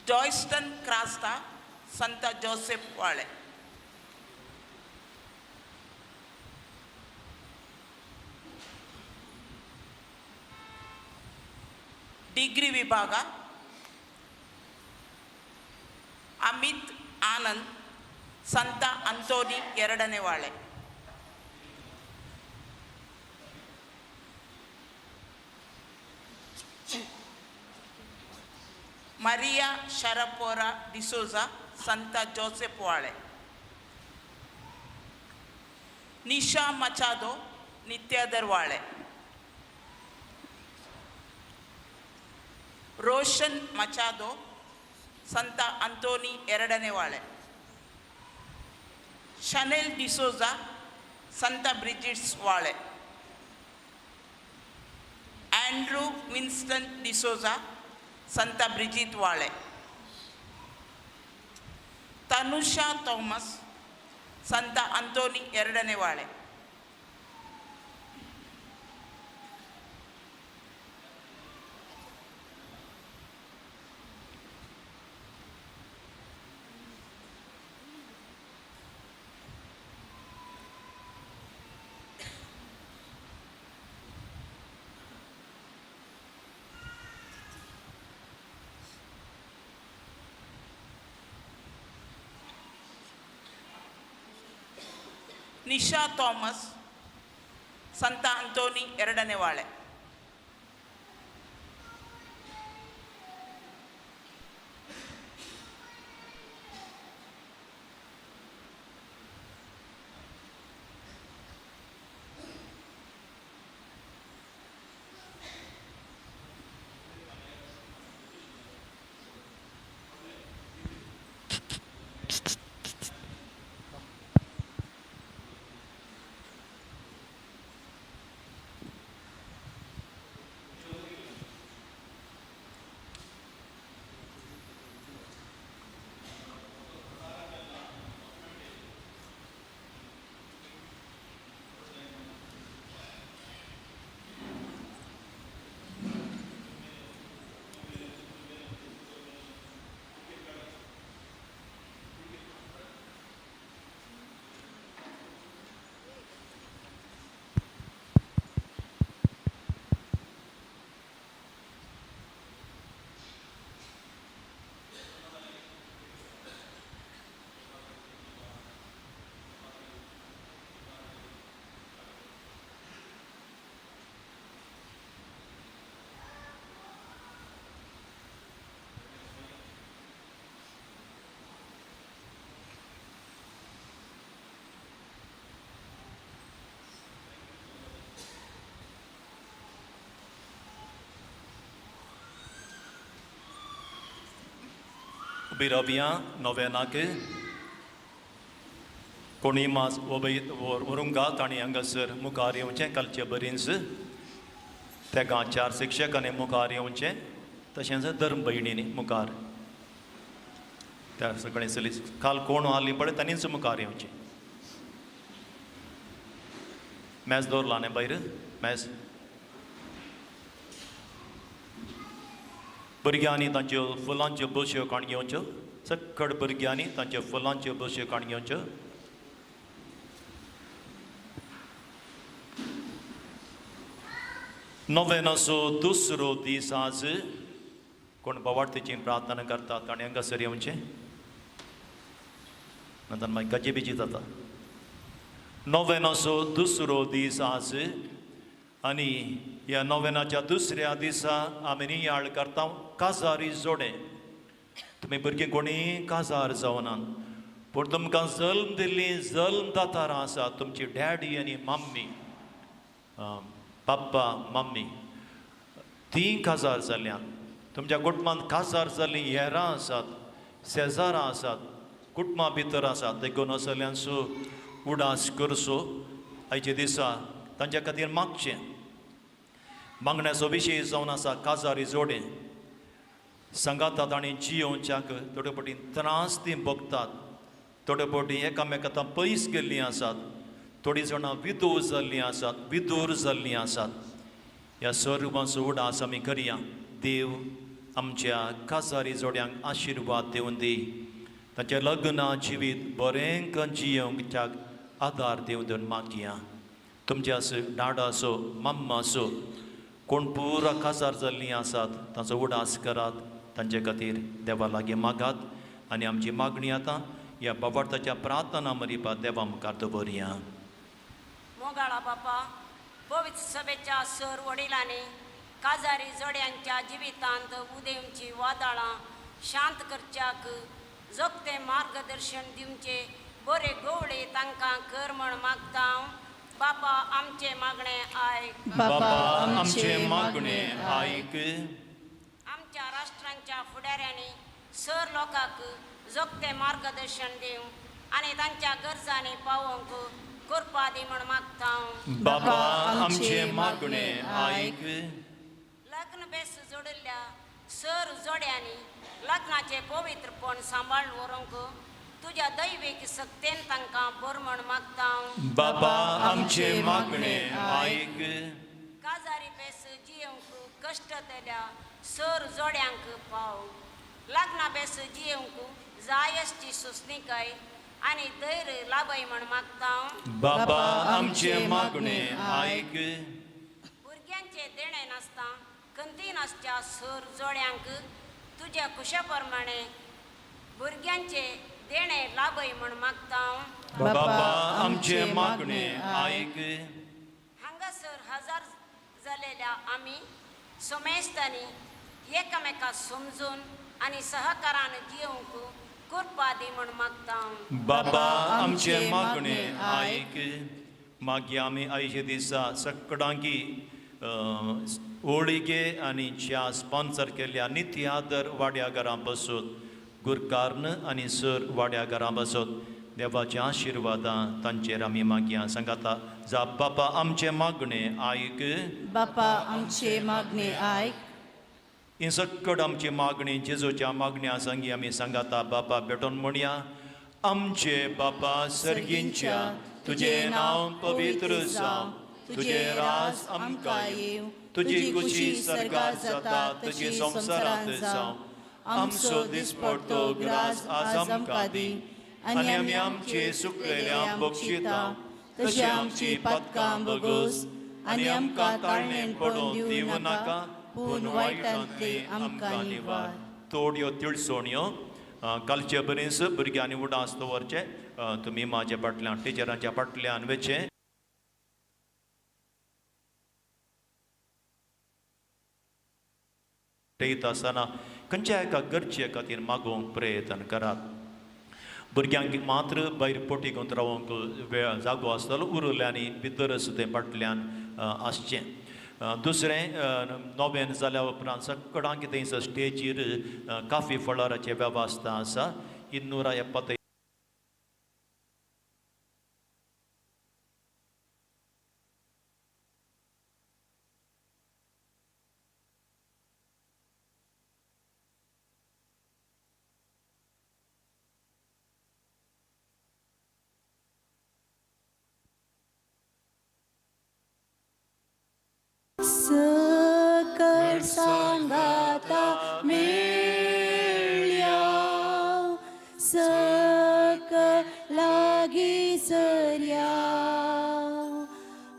ಜಾಯ್ಸ್ಟನ್ ಕ್ರಾಸ್ತಾ ಸಂತ ಜೋಸೆಫ್ ವಾಳೆ, ಡಿಗ್ರಿ ವಿಭಾಗ ಅಮಿತ್ ಆನಂದ್ ಸಂತ ಅಂತೋನಿ ಎರಡನೇ ವಾಳೆ, ಮರಿಯಾ ಶರಪೋರ ಡಿಸೋಜಾ ಸಂತ ಜೋಸೆಫ್ ವಾಳೆ, ನಿಶಾ ಮಚಾದೋ ನಿತ್ಯಾದರ್ ವಾಳೆ, ರೋಷನ್ ಮಚಾದೋ ಸಂತ ಅಂತೋನಿ ಎರಡನೇ ವಾಳೆ, ಶನೆಲ್ ಡಿಸೋಜಾ ಸಂತ ಬ್ರಿಜಿಟ್ಸ್ ವಾಳೆ, ಆಂಡ್ರೂ ವಿನ್ಸ್ಟನ್ ಡಿಸೋಜಾ ಸಂತ ಬ್ರಿಜಿತ್ ವಾಳೆ, ತನುಷಾ ಥಾಮಸ್ ಸಂತ ಅಂತೋನಿ ಎರಡನೇ ವಾಳೆ, ನಿಶಾ ಥಾಮಸ್ ಸಂತ ಅಂತೋನಿ ಎರಡನೇ ವಾಳೆ, Birabian novenake Konimas Urunga Tani Angasur Mukari Unche Culture Barins Tegan Char Siksha Kane Mukari Unche Tashansa Dharm Bainini Mukar त्या सगळे चली काल कोण आली पडे तांनीच मुखार येवचें मॅच दवरला न्ही भायर मॅच भुरग्यांनी तांच्यो फुलांच्यो बसयो काण घेवच्यो चक्कड भुरग्यांनी तांच्यो फुलांच्यो बसयो काण घेवच्यो नोवेनाचो दुसरो दीस आज कोण बवार्थेची प्रार्थना करतात ताणें हांगासर येवचें नंतर मागीर गजे बिजी जाता नोवेनाचो दुसरो दीस आज आनी ह्या नोवेनाच्या दुसऱ्या दिसा आमी नियाळ करता काजारी जोडें तुमी भुरगीं कोणीय काजार जावनात पूण तुमकां जल्म दिल्ली जल्मदातारां आसात तुमची डॅडी आनी मम्मी पप्पा मम्मी तीं काजार जाल्ल्यान तुमच्या कुटुंबांत काजार जाल्लीं हेरां आसात शेजारां आसात कुटुंबा भितर आसात देखून असल्यांचो उडास करचो आयचे दिसा तांच्या खातीर मागचें मागण्याचो विशय जावन आसा काजारी जोडें सांगातात आनी जियोवच्याक थोडे फावटी त्रास तीं भोगतात थोडे फावटी एकामेकांता पयस गेल्लीं आसात थोडीं जाणां विधो जाल्लीं आसात विधूर जाल्लीं आसात ह्या स्वरुपाचो उडास आमी करया देव आमच्या काजारी जोड्यांक आशिर्वाद दिवन दी तांचें लग्न जिवीत बरें जियोवच्याक आदार दिवन मागया तुमच्या डाडा आसो मम्मा आसो कोण पुरा काजार जाल्लीं आसात तांचो उडास करात तांचे खातीर देवा लागीं मागात आनी आमची मागणी आतां ह्या बाबार्थाच्या प्रार्थना मरिपा देवा मुखार दवरया मोगाळा बापा पवित्र सभेच्या सर वडिलांनी काजारी जोड्यांच्या जिवितांत उदेंची वादळां शांत करच्याक जगते मार्गदर्शन दिवचे बरे गवळे तांकां कर म्हण मागता बापा आमचे मागणे आयक बापा आमचे मागणे आयक आमच्या राष्ट्रांच्या फुडाऱ्यांनी सर लोकांक जगते मार्गदर्शन दिवं आनी तांच्या गरजांनी पावोवंक करपा दी म्हण मागता बापा आमचे मागणे आयक लग्न बेस जोडिल्ल्या सर जोड्यांनी लग्नाचे पवित्रपण सांबाळून व्हरूंक तुज्या दैवीक सक्तेन तांकां बर म्हण मागता बापा आमचे मागणे आयक काजारी बेस जियोवंक कश्ट दिल्या सर जोड्यांक पाव लग्ना बेस जियोवंक जायसची सुस्निकाय आनी धैर्य लाभय म्हण मागता बापा आमचे मागणे आयक भुरग्यांचे देणे नासता कंती नासच्या सर जोड्यांक तुज्या खुशा प्रमाणे भुरग्यांचे देणे लाभय म्हण मागता बापा आमचे मागणे आयक हांगासर हजार जालेल्या आमी सोमेस्तांनी एकामेका समजून आनी सहकारान जियोवंक करपा दी म्हण मागता बापा आमचे मागणे आयक मागीर आमी आयचे दिसा सगळ्यांकी होळिगे आनी च्या स्पॉन्सर केल्ल्या नित्य आदर वाड्या घरां बसोत गुरकार्ण आनी सर वाड्या घरां बसोत देवाच्या आशिर्वादां तांचेर आमी मागया सांगाता जा बापा आमचे मागणे आयक बापा आमचे मागणे आयक ही सकट आमची मागणी जेजूच्या मागण्या सांगी आमी सांगाता बापा भेटोन म्हणया आमचे बापा सर्गींच्या तुझे नांव पवित्र जावं तुझे राज आमकां येवं तुजी खुशी सर्गार जाता तशी संवसारांत जावं आमचो दिसपडटो ग्रास आज आमकां दी आनी आमी आमचे सुकलेल्या बक्षिता तशी आमची पदकां बगोस आनी आमकां ताळणेन पडोवन दिवं नाका पूण वायटांतली आमकां निवार तोड्यो तिळसोण्यो कालचे बरेंच भुरग्यांनी उडास दवरचे तुमी म्हाज्या फाटल्यान टिचरांच्या फाटल्यान वेचे तेयत आसतना खंयच्या एका गरजे खातीर मागोवंक प्रयत्न करात भुरग्यांक मात्र भायर पोटी घेवन रावंक वेळ जागो आसतलो उरल्यांनी भितर सुद्दां फाटल्यान आसचें दुसरें नोवेन जाल्या उपरांत सगळ्यांक थंयसर स्टेजीर काफी फळाराची वेवस्था आसा 275 सकळ सांगाता मेल्या सकळ लागी सर्या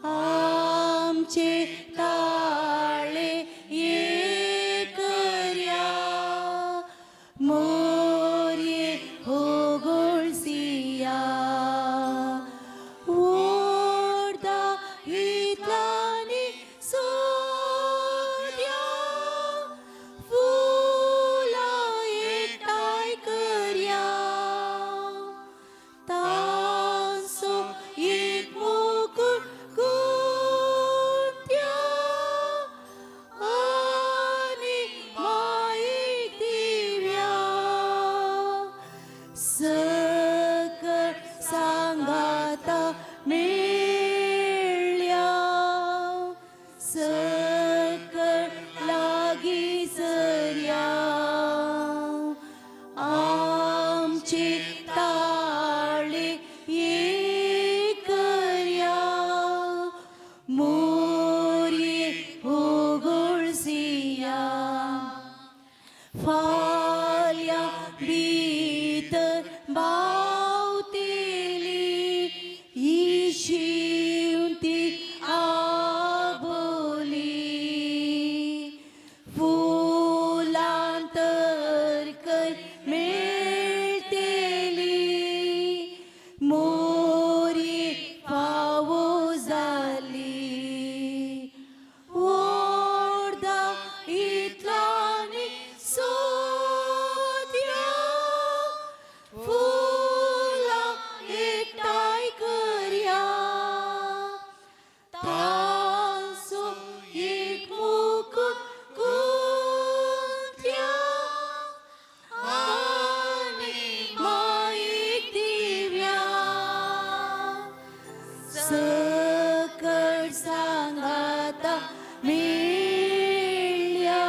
आमचे ताळे ये कर्या मोर्ये हो गोळसिया ओढा हितलानी सोड्या फुला एकटाय कर्या तांसो एक मुकुट गुंत्या आणि माईक दिव्या सकळ सांगाता मेल्या सकळ लागी सर्या आमचे ताळे ये कर्या मोर्ये हो गोळसिया फाल्या भितर बावतेली ही शिवती आबोली फुलांतर कर मेळतेली मोरी फावो जाली ओढा इतलानी सोद्या फुला एकटाय कर्या तांसो एक मुकुट गुंत्या आणि माईक दिव्या सकळ सांगाता मेल्या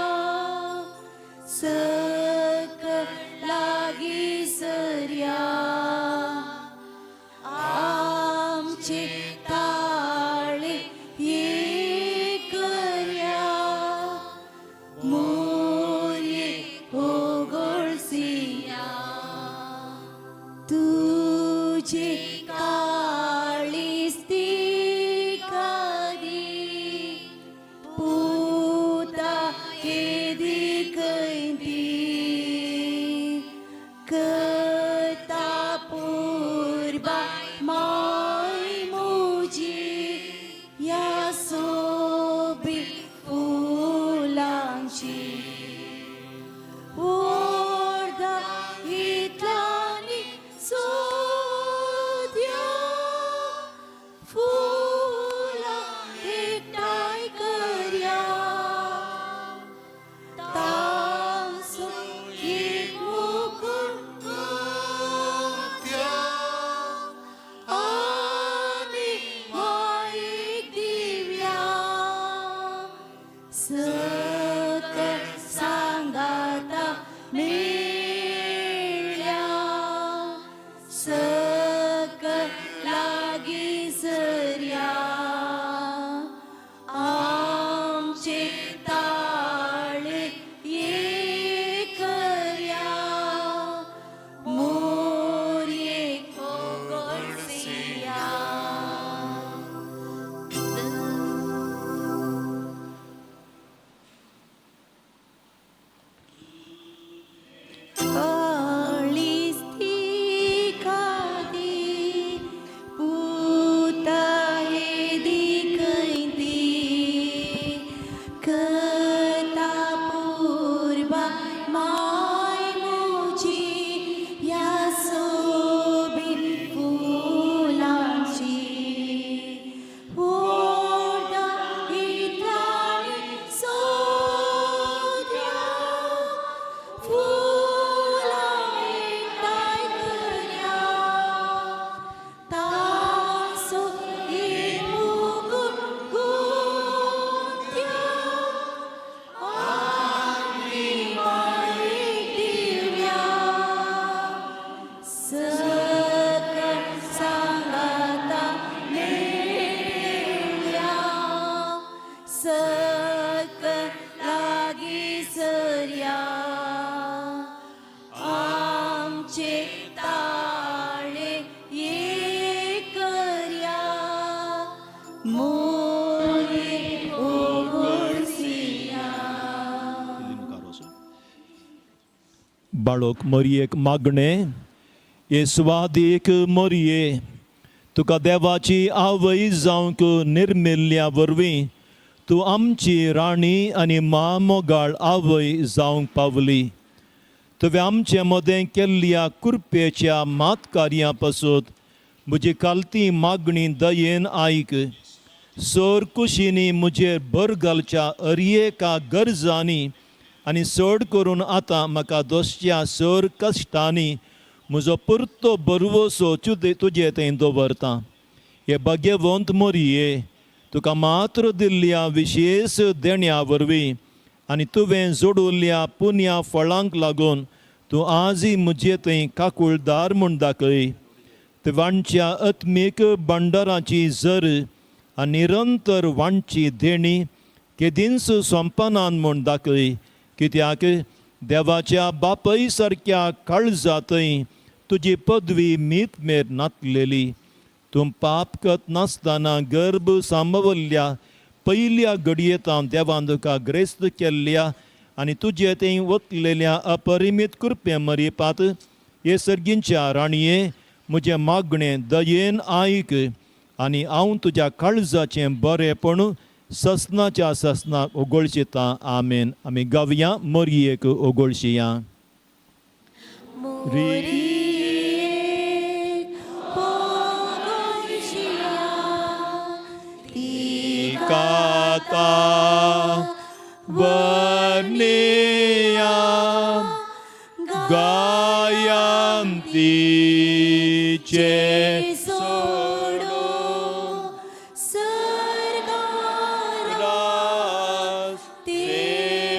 सकळ लागी सर्या आमचे ताळे ये कर्या मोर्ये हो गोळसिया तुझे काळीस ती कधी पुता केदी कैदी करता पूर्वा माय मुजी या सोबी फुलांची ओढा इतलानी सोद्या फुला एकटाय कर्या तांसो एक मुकुट गुंत्या आणि माईक दिव्या सकळ सांगाता मेल्या सकळ लागी सर्या आमचे ताळे ये कर्या मोर्ये हो गोळसिया काळीस ती कादी बाळोक मोरयेक मागणे येसवादीक मोरये तुका देवाची आवय जावंक निर्मिल्ल्या वरवीं तूं आमची राणी आनी मोगाळ आवय जावंक पावली. तुवें आमचे मदें केल्ल्या कुरपेच्या मात कार्यां पासून म्हजी कालती मागणी दयेन आयक. सोर कुशींनी म्हजेर भर घालच्या अर्येका गरजांनी आनी चड करून आतां म्हाका दोसच्या सोर कश्टांनी म्हजो पुरतो बरवसो तुजे थंय दवरता. हे भाग्यवंत मोरये तुका मात्र दिल्ल्या विशेश देण्या वरवीं आनी तुवें जोडुल्ल्या पुण्या फळांक लागून तूं आजय म्हजे थंय काकूळदार म्हूण दाखय. वाणच्या आत्मीक भंडाराची जर आनी निरंतर वाणची देणी केदींच सोंपनान म्हूण दाखय. कित्याक देवाच्या बापय सारक्या काळजांतय तुजी पदवी मीत मेर नातलेली. तूं पाप करत नासतना गर्भ सांबाळिल्ल्या पयल्या घडयेंत देवान तुका ग्रेस्त केल्ल्या आनी तुजे थंय वतलेल्या अपरिमीत कृपे मरीपात हे सर्गींच्या राणये म्हजें मागणें दयेन आयक आनी हांव तुज्या काळजाचें बरेपण ससनाच्या ससनाक ओगळशिता. आमेन. आमी गावया मोरयेक ओगळशिया. काता वनेया गायंतीचे सोडो सर्गारास ते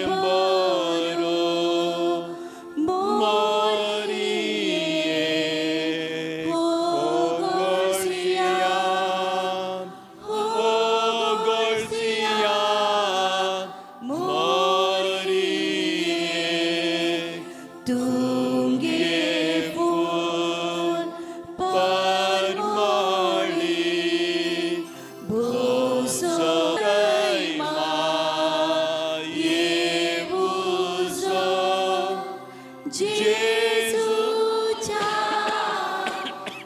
बरो मोरये ओगळशिया ओगळशिया मोरये तुंगे फूल परमळी भूसो कैमा येवुसो जेजूच्या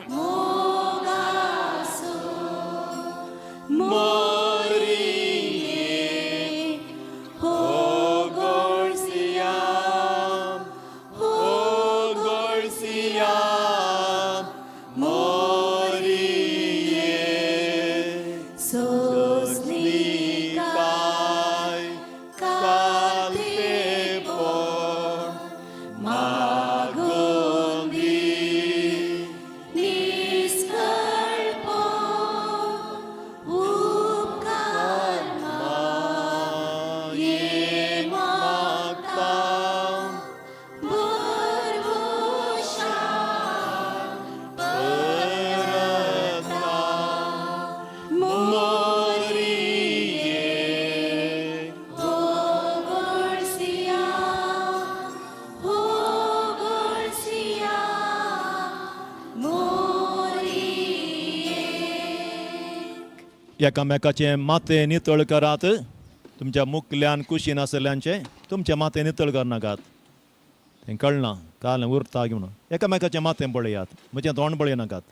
मोगासो मोरये ओगळशिया ओगळशिया मोरये सोसनिकाय कातेपण मागून दी निस्कळपण उपकार माये मागता बरवशा परता मोरये ओगळशिया ओगळशिया मोरये. एकामेकाचे माते नितळ करात. तुमच्या मुखल्यान कुशीन आसल्यांचे तुमचे माते नितळ करनाकात. तें कळना काल उरता घेवन एकामेकाचे मातें बळयात. म्हजें तोंड बळयनाकात.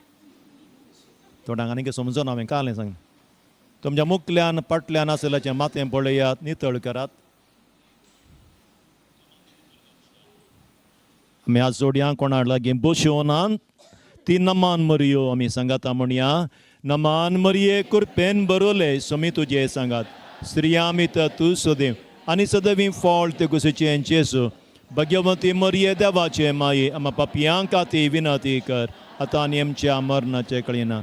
तोंडाक आनी कितें समजून हांवें काल सांग. तुमच्या मुखल्यान पाटल्यान आसल्याचें मातें बळयात नितळ करात. आमी आज जोडया कोणा लागीं बसोवनात ती नमान मरयो आमी सांगाता म्हणया. नमान मरये कुरपेन बरोले सोमी तुजे सांगात. स्त्रियामित तूं सोदेव आनी सदवीं फळ ते कुशीचें जेसू भगवती मरये देवाचे माये आम्हा पापयांक खातीर विनंती कर आतां आनी आमच्या मरणाचे कळिना.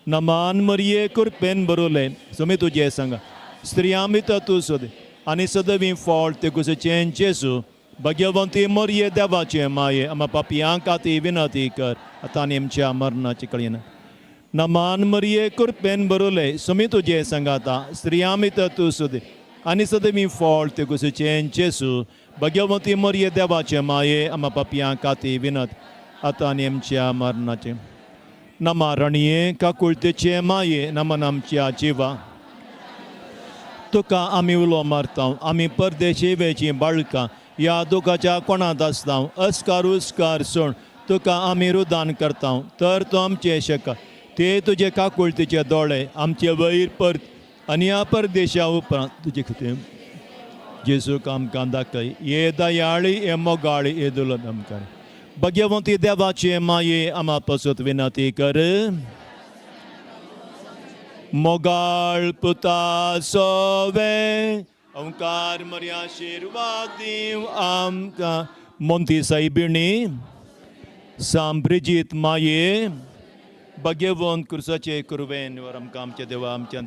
नमान मरये कुरपेन बरोले सोमी तुजे सांगा. स्त्रियामित तूं सोदेव आनी सदवीं फळ ते कुशीचें जेसू भगवती मरये देवाचे माये आम्हा पापयांक खातीर विनंती कर आतां आनी आमच्या मरणाचे कळिना. नमान मरये कुरपेन बरोले सोमी तुजे सांगाता. स्त्रियामित तूं सोदेव आनी सदवीं फळ ते कुशीचें जेसू भगवती मरये देवाचे माये आम्हा पापयांक खातीर विनंती आतां आनी आमच्या मरणाचे. नमा रणये काकुळतेचे माये नमन आमच्या जिवा. तुका आमी उलो मारता आमी परदेशी वेची बाळकां ह्या दुखाच्या कोणात आसता अस्कार सोड तुका आमी रुदान करता तर तो आमचे शक ते तुजे काकुळतीचे दोळे आमचे वयर परत आनी ह्या परदेशा उपरांत तुजे खातीर जेजू आमकां दाखय ये दयाळी ये मोगाळी ये दुलत आमकां भगवंती देवाचे माये आमा पासत विनंती कर मोगाळ पुता सोवे ओंकार मरी आशीर्वाद दिव आमकां मोंती सायबिणी सांब्रिजीत माये भगवंत क्रुसाचे कुरवेन वर आमकां आमचे देवा आमच्या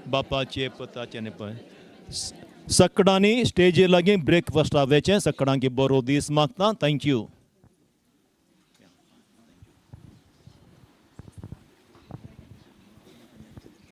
बापाचे पुताचे ने पळय सकडांनी स्टेजीर लागीं ब्रेकफास्ट हांवेचें सकडांकी बरो दीस मागता थँक्यू